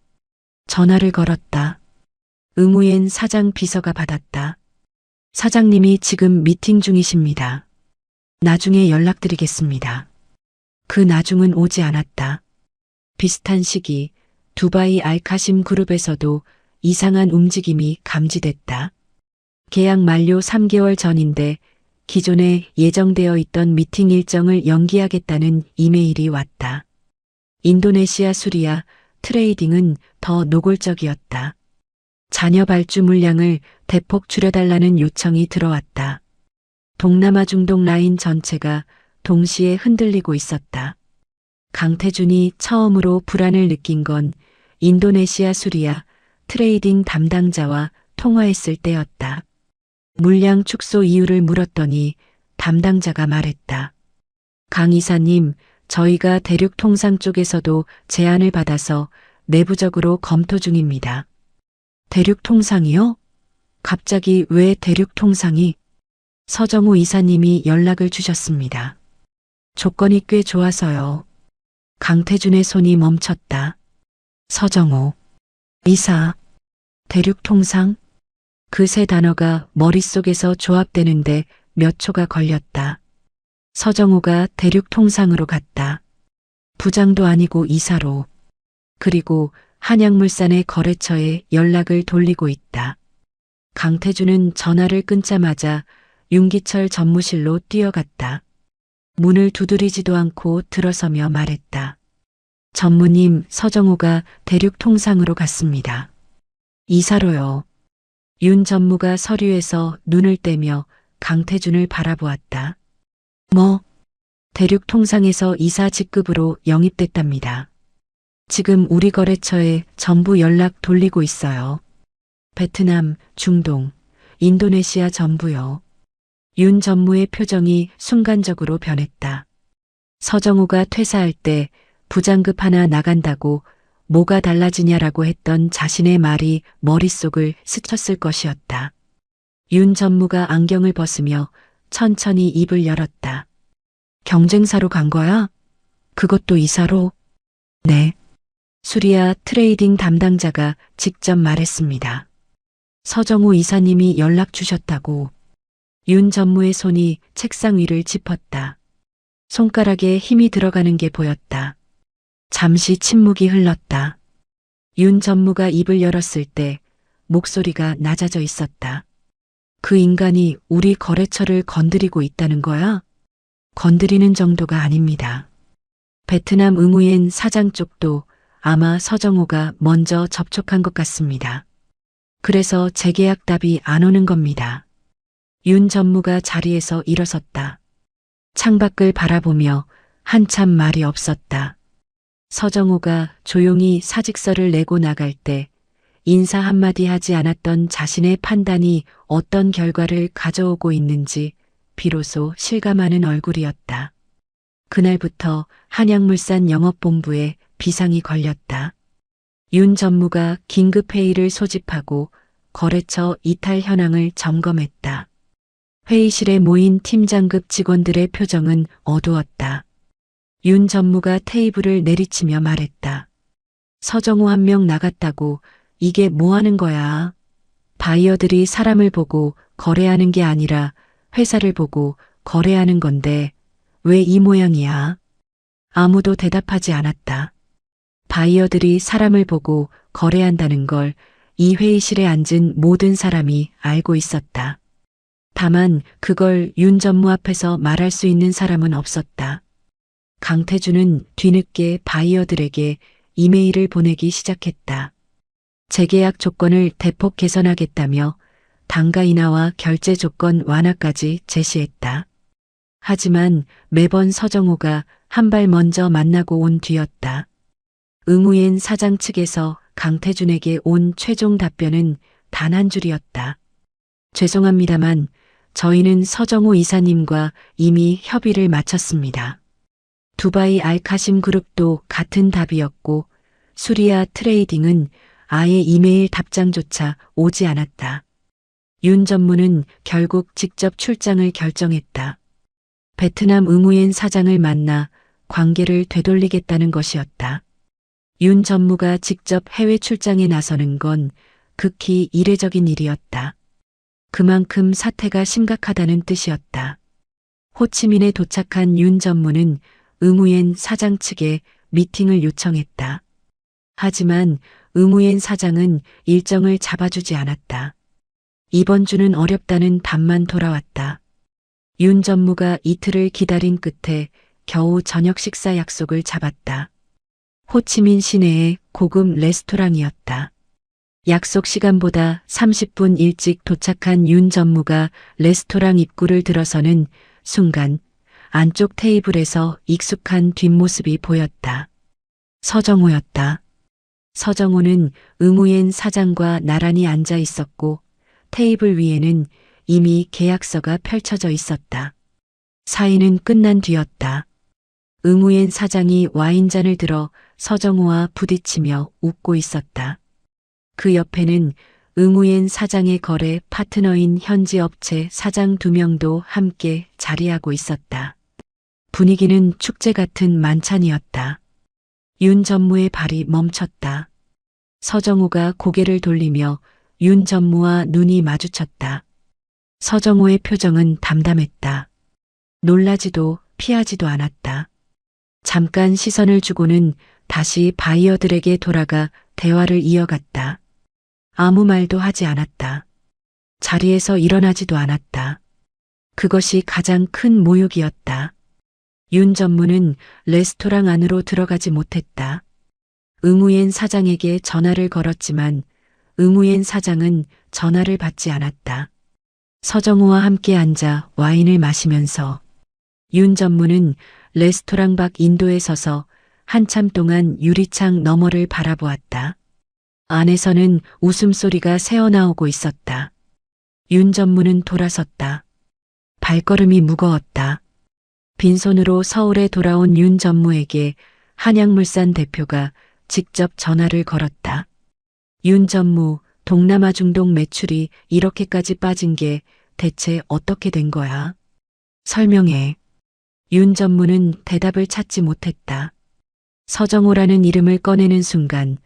전화를 걸었다. 응우옌 사장 비서가 받았다. 사장님이 지금 미팅 중이십니다. 나중에 연락드리겠습니다. 그 나중은 오지 않았다. 비슷한 시기 두바이 알카심 그룹에서도 이상한 움직임이 감지됐다. 계약 만료 3개월 전인데 기존에 예정되어 있던 미팅 일정을 연기하겠다는 이메일이 왔다. 인도네시아 수리아 트레이딩은 더 노골적이었다. 자녀 발주 물량을 대폭 줄여달라는 요청이 들어왔다. 동남아 중동 라인 전체가 동시에 흔들리고 있었다. 강태준이 처음으로 불안을 느낀 건 인도네시아 수리아 트레이딩 담당자와 통화했을 때였다. 물량 축소 이유를 물었더니 담당자가 말했다. 강 이사님, 저희가 대륙 통상 쪽에서도 제안을 받아서 내부적으로 검토 중입니다. 대륙 통상이요? 갑자기 왜 대륙 통상이? 서정우 이사님이 연락을 주셨습니다. 조건이 꽤 좋아서요. 강태준의 손이 멈췄다. 서정우 이사, 대륙 통상? 그 세 단어가 머릿속에서 조합되는데 몇 초가 걸렸다. 서정우가 대륙 통상으로 갔다. 부장도 아니고 이사로. 그리고 한양물산의 거래처에 연락을 돌리고 있다. 강태준은 전화를 끊자마자 윤기철 전무실로 뛰어갔다. 문을 두드리지도 않고 들어서며 말했다. 전무님, 서정우가 대륙 통상으로 갔습니다. 이사로요. 윤 전무가 서류에서 눈을 떼며 강태준을 바라보았다. 뭐? 대륙 통상에서 이사 직급으로 영입됐답니다. 지금 우리 거래처에 전부 연락 돌리고 있어요. 베트남, 중동, 인도네시아 전부요. 윤 전무의 표정이 순간적으로 변했다. 서정우가 퇴사할 때 부장급 하나 나간다고 뭐가 달라지냐라고 했던 자신의 말이 머릿속을 스쳤을 것이었다. 윤 전무가 안경을 벗으며 천천히 입을 열었다. 경쟁사로 간 거야? 그것도 이사로? 네. 수리아 트레이딩 담당자가 직접 말했습니다. 서정우 이사님이 연락 주셨다고. 윤 전무의 손이 책상 위를 짚었다. 손가락에 힘이 들어가는 게 보였다. 잠시 침묵이 흘렀다. 윤 전무가 입을 열었을 때 목소리가 낮아져 있었다. 그 인간이 우리 거래처를 건드리고 있다는 거야? 건드리는 정도가 아닙니다. 베트남 응우엔 사장 쪽도 아마 서정우가 먼저 접촉한 것 같습니다. 그래서 재계약 답이 안 오는 겁니다. 윤 전무가 자리에서 일어섰다. 창밖을 바라보며 한참 말이 없었다. 서정우가 조용히 사직서를 내고 나갈 때 인사 한마디 하지 않았던 자신의 판단이 어떤 결과를 가져오고 있는지 비로소 실감하는 얼굴이었다. 그날부터 한양물산 영업본부에 비상이 걸렸다. 윤 전무가 긴급회의를 소집하고 거래처 이탈 현황을 점검했다. 회의실에 모인 팀장급 직원들의 표정은 어두웠다. 윤 전무가 테이블을 내리치며 말했다. 서정우 한 명 나갔다고 이게 뭐 하는 거야? 바이어들이 사람을 보고 거래하는 게 아니라 회사를 보고 거래하는 건데 왜 이 모양이야? 아무도 대답하지 않았다. 바이어들이 사람을 보고 거래한다는 걸 이 회의실에 앉은 모든 사람이 알고 있었다. 다만 그걸 윤 전무 앞에서 말할 수 있는 사람은 없었다. 강태준은 뒤늦게 바이어들에게 이메일을 보내기 시작했다. 재계약 조건을 대폭 개선하겠다며 단가 인하와 결제 조건 완화까지 제시했다. 하지만 매번 서정우가 한 발 먼저 만나고 온 뒤였다. 응우엔 사장 측에서 강태준에게 온 최종 답변은 단 한 줄이었다. 죄송합니다만 저희는 서정우 이사님과 이미 협의를 마쳤습니다. 두바이 알카심 그룹도 같은 답이었고 수리아 트레이딩은 아예 이메일 답장조차 오지 않았다. 윤 전무는 결국 직접 출장을 결정했다. 베트남 응우엔 사장을 만나 관계를 되돌리겠다는 것이었다. 윤 전무가 직접 해외 출장에 나서는 건 극히 이례적인 일이었다. 그만큼 사태가 심각하다는 뜻이었다. 호치민에 도착한 윤 전무는 응우엔 사장 측에 미팅을 요청했다. 하지만 응우엔 사장은 일정을 잡아주지 않았다. 이번 주는 어렵다는 답만 돌아왔다. 윤 전무가 이틀을 기다린 끝에 겨우 저녁 식사 약속을 잡았다. 호치민 시내의 고급 레스토랑이었다. 약속 시간보다 30분 일찍 도착한 윤 전무가 레스토랑 입구를 들어서는 순간 안쪽 테이블에서 익숙한 뒷모습이 보였다. 서정호였다. 서정호는 응우엔 사장과 나란히 앉아 있었고 테이블 위에는 이미 계약서가 펼쳐져 있었다. 사인은 끝난 뒤였다. 응우엔 사장이 와인잔을 들어 서정호와 부딪히며 웃고 있었다. 그 옆에는 응우엔 사장의 거래 파트너인 현지 업체 사장 2명도 함께 자리하고 있었다. 분위기는 축제 같은 만찬이었다. 윤 전무의 발이 멈췄다. 서정호가 고개를 돌리며 윤 전무와 눈이 마주쳤다. 서정호의 표정은 담담했다. 놀라지도 피하지도 않았다. 잠깐 시선을 주고는 다시 바이어들에게 돌아가 대화를 이어갔다. 아무 말도 하지 않았다. 자리에서 일어나지도 않았다. 그것이 가장 큰 모욕이었다. 윤 전무는 레스토랑 안으로 들어가지 못했다. 응우엔 사장에게 전화를 걸었지만 응우엔 사장은 전화를 받지 않았다. 서정호와 함께 앉아 와인을 마시면서 윤 전무는 레스토랑 밖 인도에 서서 한참 동안 유리창 너머를 바라보았다. 안에서는 웃음소리가 새어나오고 있었다. 윤 전무는 돌아섰다. 발걸음이 무거웠다. 빈손으로 서울에 돌아온 윤 전무에게 한양물산 대표가 직접 전화를 걸었다. 윤 전무, 동남아 중동 매출이 이렇게까지 빠진 게 대체 어떻게 된 거야? 설명해. 윤 전무는 대답을 찾지 못했다. 서정호라는 이름을 꺼내는 순간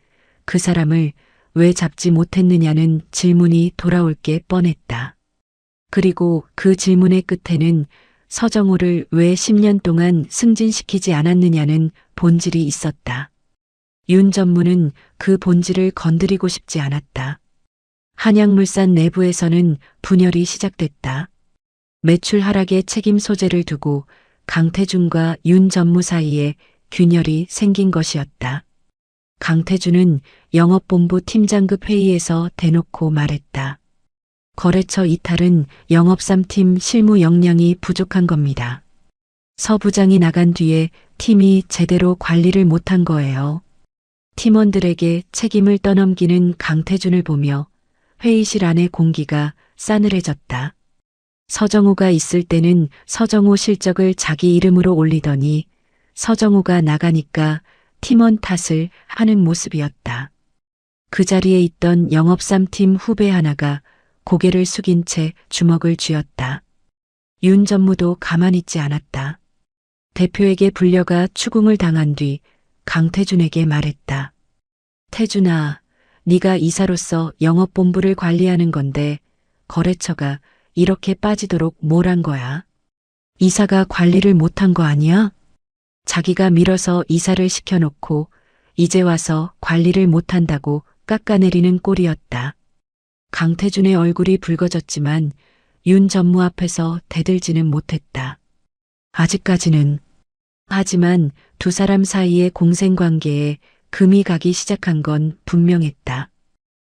그 사람을 왜 잡지 못했느냐는 질문이 돌아올 게 뻔했다. 그리고 그 질문의 끝에는 서정호를 왜 10년 동안 승진시키지 않았느냐는 본질이 있었다. 윤 전무는 그 본질을 건드리고 싶지 않았다. 한양물산 내부에서는 분열이 시작됐다. 매출 하락의 책임 소재를 두고 강태준과 윤 전무 사이에 균열이 생긴 것이었다. 강태준은 영업본부 팀장급 회의에서 대놓고 말했다. 거래처 이탈은 영업 3팀 실무 역량이 부족한 겁니다. 서 부장이 나간 뒤에 팀이 제대로 관리를 못한 거예요. 팀원들에게 책임을 떠넘기는 강태준을 보며 회의실 안의 공기가 싸늘해졌다. 서정호가 있을 때는 서정호 실적을 자기 이름으로 올리더니 서정호가 나가니까 팀원 탓을 하는 모습이었다. 그 자리에 있던 영업 3팀 후배 하나가 고개를 숙인 채 주먹을 쥐었다. 윤 전무도 가만히 있지 않았다. 대표에게 불려가 추궁을 당한 뒤 강태준에게 말했다. 태준아, 네가 이사로서 영업본부를 관리하는 건데 거래처가 이렇게 빠지도록 뭘 한 거야? 이사가 관리를 못한 거 아니야? 자기가 밀어서 이사를 시켜놓고 이제 와서 관리를 못한다고 깎아내리는 꼴이었다. 강태준의 얼굴이 붉어졌지만 윤 전무 앞에서 대들지는 못했다. 아직까지는. 하지만 두 사람 사이의 공생관계에 금이 가기 시작한 건 분명했다.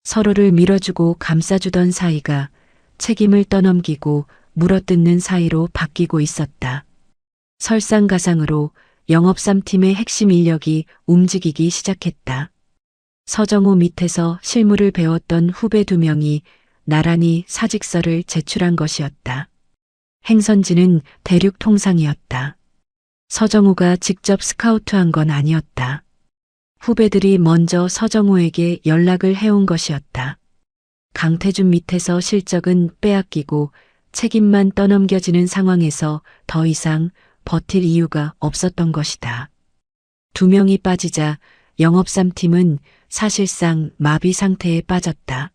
서로를 밀어주고 감싸주던 사이가 책임을 떠넘기고 물어뜯는 사이로 바뀌고 있었다. 설상가상으로 영업 3팀의 핵심 인력이 움직이기 시작했다. 서정호 밑에서 실무를 배웠던 후배 2명이 나란히 사직서를 제출한 것이었다. 행선지는 대륙 통상이었다. 서정호가 직접 스카우트한 건 아니었다. 후배들이 먼저 서정호에게 연락을 해온 것이었다. 강태준 밑에서 실적은 빼앗기고 책임만 떠넘겨지는 상황에서 더 이상 버틸 이유가 없었던 것이다. 2명이 빠지자 영업 3팀은 사실상 마비 상태에 빠졌다.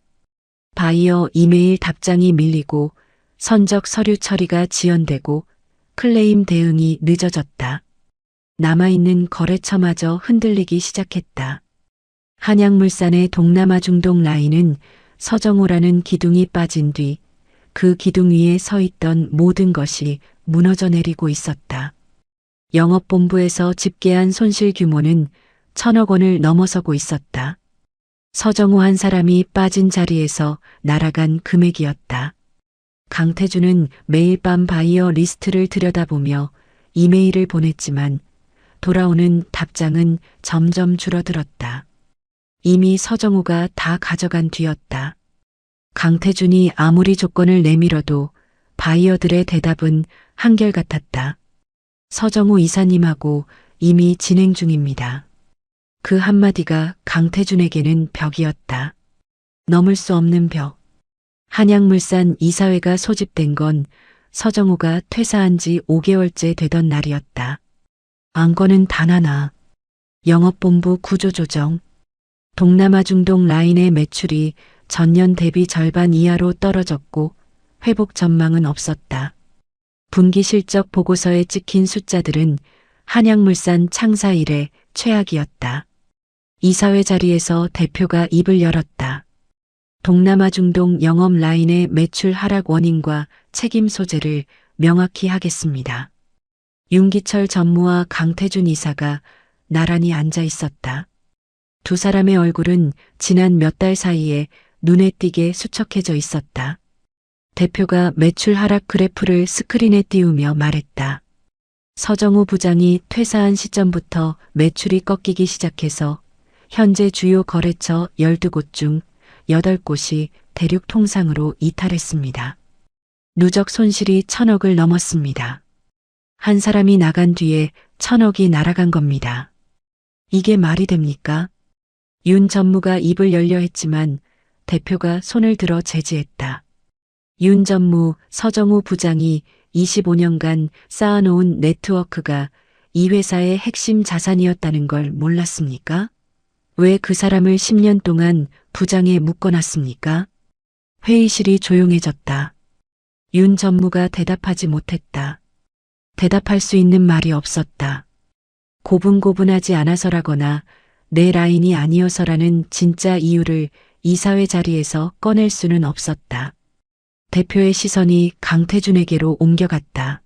바이어 이메일 답장이 밀리고 선적 서류 처리가 지연되고 클레임 대응이 늦어졌다. 남아있는 거래처마저 흔들리기 시작했다. 한양물산의 동남아 중동 라인은 서정호라는 기둥이 빠진 뒤 그 기둥 위에 서 있던 모든 것이 무너져 내리고 있었다. 영업본부에서 집계한 손실 규모는 1,000억 원을 넘어서고 있었다. 서정우 한 사람이 빠진 자리에서 날아간 금액이었다. 강태준은 매일 밤 바이어 리스트를 들여다보며 이메일을 보냈지만 돌아오는 답장은 점점 줄어들었다. 이미 서정우가 다 가져간 뒤였다. 강태준이 아무리 조건을 내밀어도 바이어들의 대답은 한결같았다. 서정우 이사님하고 이미 진행 중입니다. 그 한마디가 강태준에게는 벽이었다. 넘을 수 없는 벽. 한양물산 이사회가 소집된 건 서정우가 퇴사한 지 5개월째 되던 날이었다. 안건은 단 하나. 영업본부 구조조정. 동남아 중동 라인의 매출이 전년 대비 절반 이하로 떨어졌고 회복 전망은 없었다. 분기 실적 보고서에 찍힌 숫자들은 한양물산 창사 이래 최악이었다. 이사회 자리에서 대표가 입을 열었다. 동남아 중동 영업 라인의 매출 하락 원인과 책임 소재를 명확히 하겠습니다. 윤기철 전무와 강태준 이사가 나란히 앉아 있었다. 두 사람의 얼굴은 지난 몇 달 사이에 눈에 띄게 수척해져 있었다. 대표가 매출 하락 그래프를 스크린에 띄우며 말했다. 서정우 부장이 퇴사한 시점부터 매출이 꺾이기 시작해서 현재 주요 거래처 12곳 중 8곳이 대륙 통상으로 이탈했습니다. 누적 손실이 1,000억을 넘었습니다. 한 사람이 나간 뒤에 1,000억이 날아간 겁니다. 이게 말이 됩니까? 윤 전무가 입을 열려 했지만 대표가 손을 들어 제지했다. 윤 전무, 서정우 부장이 25년간 쌓아놓은 네트워크가 이 회사의 핵심 자산이었다는 걸 몰랐습니까? 왜 그 사람을 10년 동안 부장에 묶어놨습니까? 회의실이 조용해졌다. 윤 전무가 대답하지 못했다. 대답할 수 있는 말이 없었다. 고분고분하지 않아서라거나 내 라인이 아니어서라는 진짜 이유를 이사회 자리에서 꺼낼 수는 없었다. 대표의 시선이 강태준에게로 옮겨갔다.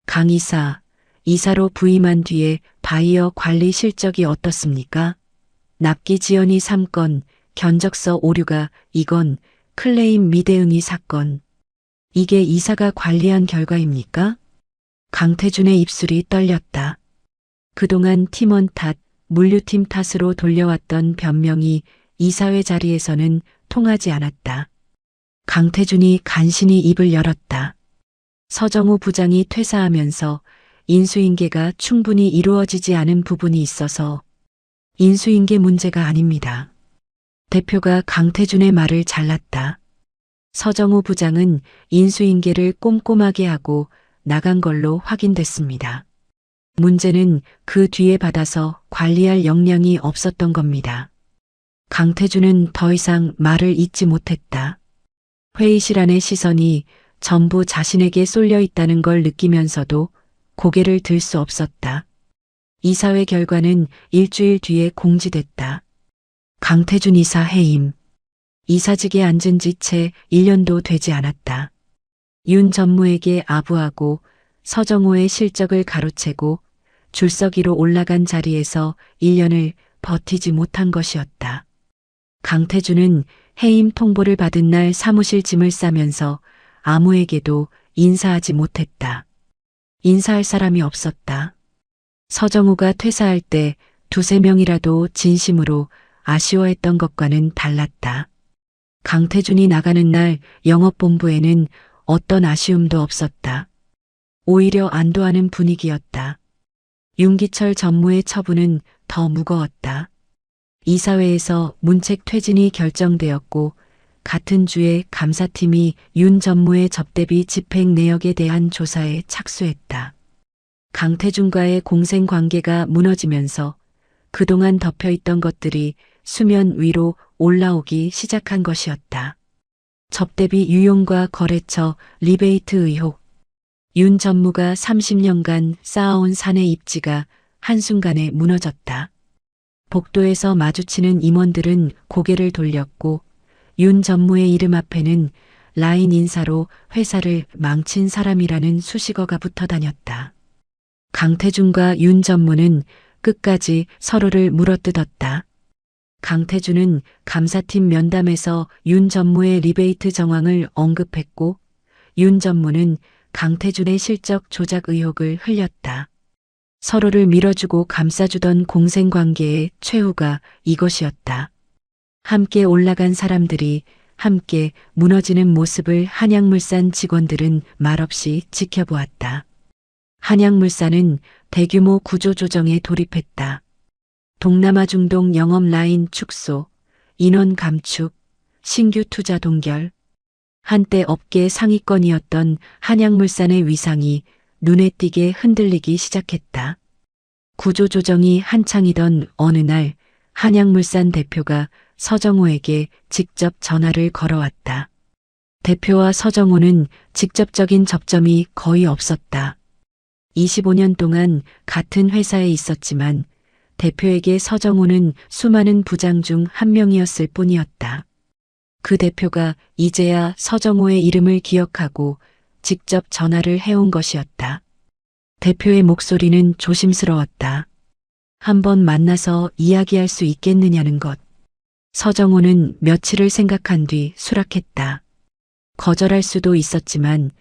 강 이사, 이사로 부임한 뒤에 바이어 관리 실적이 어떻습니까? 납기 지연이 3건, 견적서 오류가 이건 클레임 미대응이 사건. 이게 이사가 관리한 결과입니까? 강태준의 입술이 떨렸다. 그동안 팀원 탓, 물류팀 탓으로 돌려왔던 변명이 이사회 자리에서는 통하지 않았다. 강태준이 간신히 입을 열었다. 서정우 부장이 퇴사하면서 인수인계가 충분히 이루어지지 않은 부분이 있어서 인수인계 문제가 아닙니다. 대표가 강태준의 말을 잘랐다. 서정우 부장은 인수인계를 꼼꼼하게 하고 나간 걸로 확인됐습니다. 문제는 그 뒤에 받아서 관리할 역량이 없었던 겁니다. 강태준은 더 이상 말을 잇지 못했다. 회의실 안의 시선이 전부 자신에게 쏠려 있다는 걸 느끼면서도 고개를 들 수 없었다. 이사회 결과는 일주일 뒤에 공지됐다. 강태준 이사 해임. 이사직에 앉은 지 채 1년도 되지 않았다. 윤 전무에게 아부하고 서정호의 실적을 가로채고 줄서기로 올라간 자리에서 1년을 버티지 못한 것이었다. 강태준은 해임 통보를 받은 날 사무실 짐을 싸면서 아무에게도 인사하지 못했다. 인사할 사람이 없었다. 서정우가 퇴사할 때 2~3명이라도 진심으로 아쉬워했던 것과는 달랐다. 강태준이 나가는 날 영업본부에는 어떤 아쉬움도 없었다. 오히려 안도하는 분위기였다. 윤기철 전무의 처분은 더 무거웠다. 이사회에서 문책 퇴진이 결정되었고 같은 주에 감사팀이 윤 전무의 접대비 집행 내역에 대한 조사에 착수했다. 강태준과의 공생관계가 무너지면서 그동안 덮여있던 것들이 수면 위로 올라오기 시작한 것이었다. 접대비 유용과 거래처 리베이트 의혹. 윤 전무가 30년간 쌓아온 사내 입지가 한순간에 무너졌다. 복도에서 마주치는 임원들은 고개를 돌렸고 윤 전무의 이름 앞에는 라인 인사로 회사를 망친 사람이라는 수식어가 붙어 다녔다. 강태준과 윤 전무는 끝까지 서로를 물어뜯었다. 강태주는 감사팀 면담에서 윤 전무의 리베이트 정황을 언급했고 윤 전무는 강태준의 실적 조작 의혹을 흘렸다. 서로를 밀어주고 감싸주던 공생관계의 최후가 이것이었다. 함께 올라간 사람들이 함께 무너지는 모습을 한양물산 직원들은 말없이 지켜보았다. 한양물산은 대규모 구조조정에 돌입했다. 동남아 중동 영업 라인 축소, 인원 감축, 신규 투자 동결. 한때 업계 상위권이었던 한양물산의 위상이 눈에 띄게 흔들리기 시작했다. 구조조정이 한창이던 어느 날 한양물산 대표가 서정호에게 직접 전화를 걸어왔다. 대표와 서정호는 직접적인 접점이 거의 없었다. 25년 동안 같은 회사에 있었지만 대표에게 서정호는 수많은 부장 중 한 명이었을 뿐이었다. 그 대표가 이제야 서정호의 이름을 기억하고 직접 전화를 해온 것이었다. 대표의 목소리는 조심스러웠다. 한번 만나서 이야기할 수 있겠느냐는 것. 서정호는 며칠을 생각한 뒤 수락했다. 거절할 수도 있었지만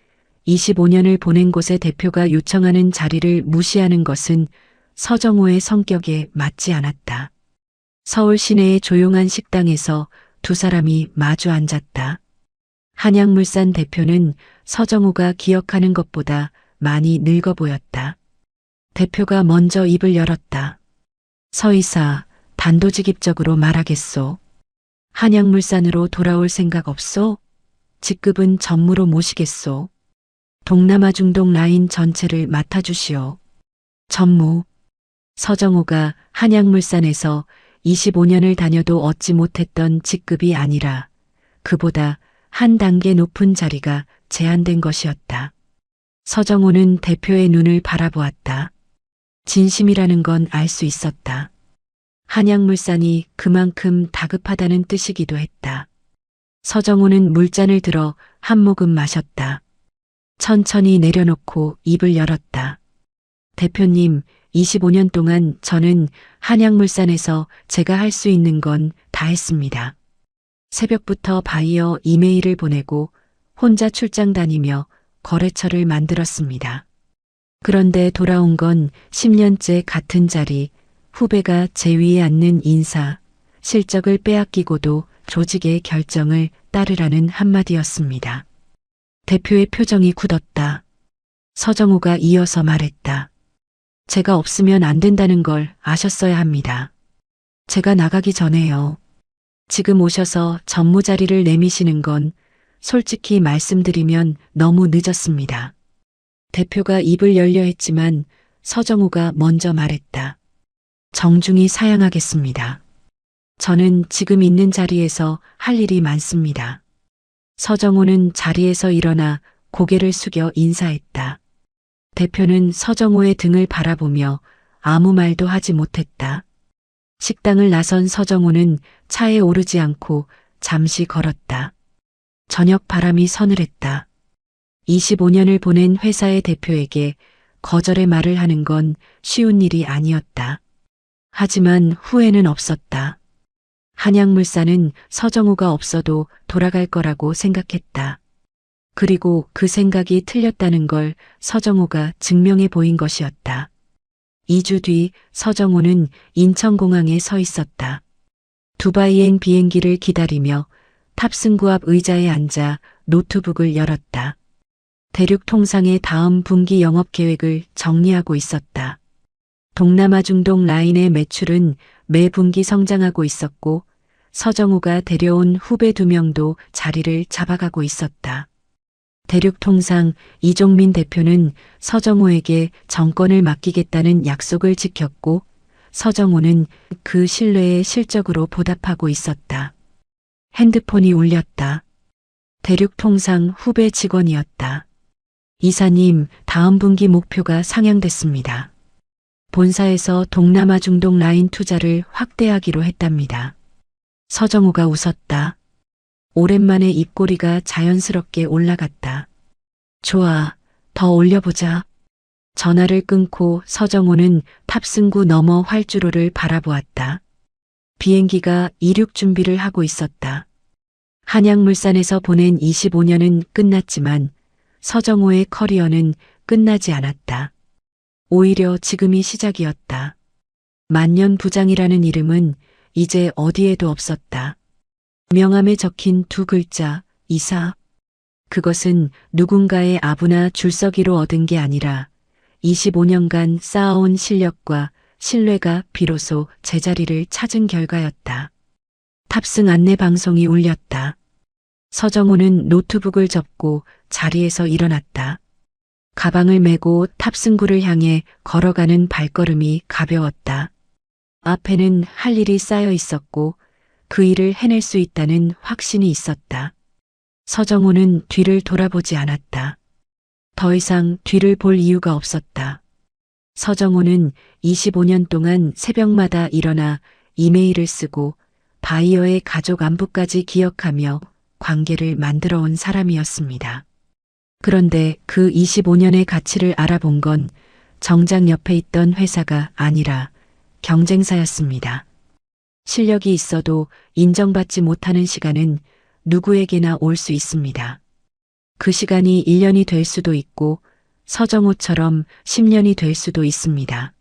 25년을 보낸 곳의 대표가 요청하는 자리를 무시하는 것은 서정호의 성격에 맞지 않았다. 서울 시내의 조용한 식당에서 두 사람이 마주 앉았다. 한양물산 대표는 서정호가 기억하는 것보다 많이 늙어 보였다. 대표가 먼저 입을 열었다. 서이사, 단도직입적으로 말하겠소. 한양물산으로 돌아올 생각 없소? 직급은 전무로 모시겠소. 동남아 중동 라인 전체를 맡아주시오. 전무. 서정호가 한양물산에서 25년을 다녀도 얻지 못했던 직급이 아니라 그보다 한 단계 높은 자리가 제한된 것이었다. 서정호는 대표의 눈을 바라보았다. 진심이라는 건 알 수 있었다. 한양물산이 그만큼 다급하다는 뜻이기도 했다. 서정호는 물잔을 들어 한 모금 마셨다. 천천히 내려놓고 입을 열었다. 대표님, 25년 동안 저는 한양물산에서 제가 할 수 있는 건 다 했습니다. 새벽부터 바이어 이메일을 보내고 혼자 출장 다니며 거래처를 만들었습니다. 그런데 돌아온 건 10년째 같은 자리, 후배가 제 위에 앉는 인사, 실적을 빼앗기고도 조직의 결정을 따르라는 한마디였습니다. 대표의 표정이 굳었다. 서정호가 이어서 말했다. 제가 없으면 안 된다는 걸 아셨어야 합니다. 제가 나가기 전에요. 지금 오셔서 전무 자리를 내미시는 건 솔직히 말씀드리면 너무 늦었습니다. 대표가 입을 열려 했지만 서정호가 먼저 말했다. 정중히 사양하겠습니다. 저는 지금 있는 자리에서 할 일이 많습니다. 서정호는 자리에서 일어나 고개를 숙여 인사했다. 대표는 서정호의 등을 바라보며 아무 말도 하지 못했다. 식당을 나선 서정호는 차에 오르지 않고 잠시 걸었다. 저녁 바람이 서늘했다. 25년을 보낸 회사의 대표에게 거절의 말을 하는 건 쉬운 일이 아니었다. 하지만 후회는 없었다. 한양물산은 서정호가 없어도 돌아갈 거라고 생각했다. 그리고 그 생각이 틀렸다는 걸 서정호가 증명해 보인 것이었다. 2주 뒤 서정호는 인천공항에 서 있었다. 두바이행 비행기를 기다리며 탑승구 앞 의자에 앉아 노트북을 열었다. 대륙 통상의 다음 분기 영업 계획을 정리하고 있었다. 동남아 중동 라인의 매출은 매 분기 성장하고 있었고 서정호가 데려온 후배 2명도 자리를 잡아가고 있었다. 대륙통상 이종민 대표는 서정호에게 정권을 맡기겠다는 약속을 지켰고 서정호는 그 신뢰에 실적으로 보답하고 있었다. 핸드폰이 울렸다. 대륙통상 후배 직원이었다. 이사님, 다음 분기 목표가 상향됐습니다. 본사에서 동남아 중동 라인 투자를 확대하기로 했답니다. 서정호가 웃었다. 오랜만에 입꼬리가 자연스럽게 올라갔다. 좋아, 더 올려보자. 전화를 끊고 서정호는 탑승구 너머 활주로를 바라보았다. 비행기가 이륙 준비를 하고 있었다. 한양물산에서 보낸 25년은 끝났지만 서정호의 커리어는 끝나지 않았다. 오히려 지금이 시작이었다. 만년부장이라는 이름은 이제 어디에도 없었다. 명함에 적힌 두 글자, 이사. 그것은 누군가의 아부나 줄서기로 얻은 게 아니라 25년간 쌓아온 실력과 신뢰가 비로소 제자리를 찾은 결과였다. 탑승 안내 방송이 울렸다. 서정호는 노트북을 접고 자리에서 일어났다. 가방을 메고 탑승구를 향해 걸어가는 발걸음이 가벼웠다. 앞에는 할 일이 쌓여 있었고 그 일을 해낼 수 있다는 확신이 있었다. 서정호는 뒤를 돌아보지 않았다. 더 이상 뒤를 볼 이유가 없었다. 서정호는 25년 동안 새벽마다 일어나 이메일을 쓰고 바이어의 가족 안부까지 기억하며 관계를 만들어 온 사람이었습니다. 그런데 그 25년의 가치를 알아본 건 정작 옆에 있던 회사가 아니라 경쟁사였습니다. 실력이 있어도 인정받지 못하는 시간은 누구에게나 올 수 있습니다. 그 시간이 1년이 될 수도 있고 서정호처럼 10년이 될 수도 있습니다.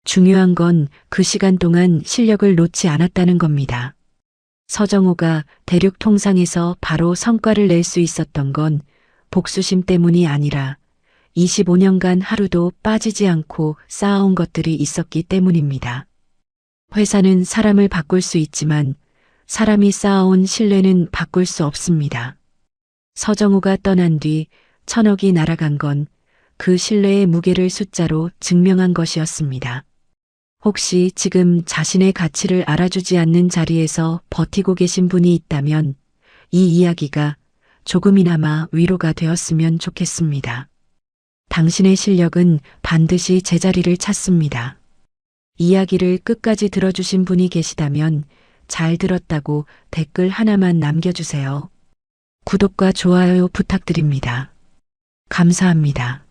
중요한 건 그 시간 동안 실력을 놓지 않았다는 겁니다. 서정호가 대륙 통상에서 바로 성과를 낼 수 있었던 건 복수심 때문이 아니라 25년간 하루도 빠지지 않고 쌓아온 것들이 있었기 때문입니다. 회사는 사람을 바꿀 수 있지만 사람이 쌓아온 신뢰는 바꿀 수 없습니다. 서정호가 떠난 뒤 1,000억이 날아간 건 그 신뢰의 무게를 숫자로 증명한 것이었습니다. 혹시 지금 자신의 가치를 알아주지 않는 자리에서 버티고 계신 분이 있다면 이 이야기가 조금이나마 위로가 되었으면 좋겠습니다. 당신의 실력은 반드시 제자리를 찾습니다. 이야기를 끝까지 들어주신 분이 계시다면 잘 들었다고 댓글 하나만 남겨주세요. 구독과 좋아요 부탁드립니다. 감사합니다.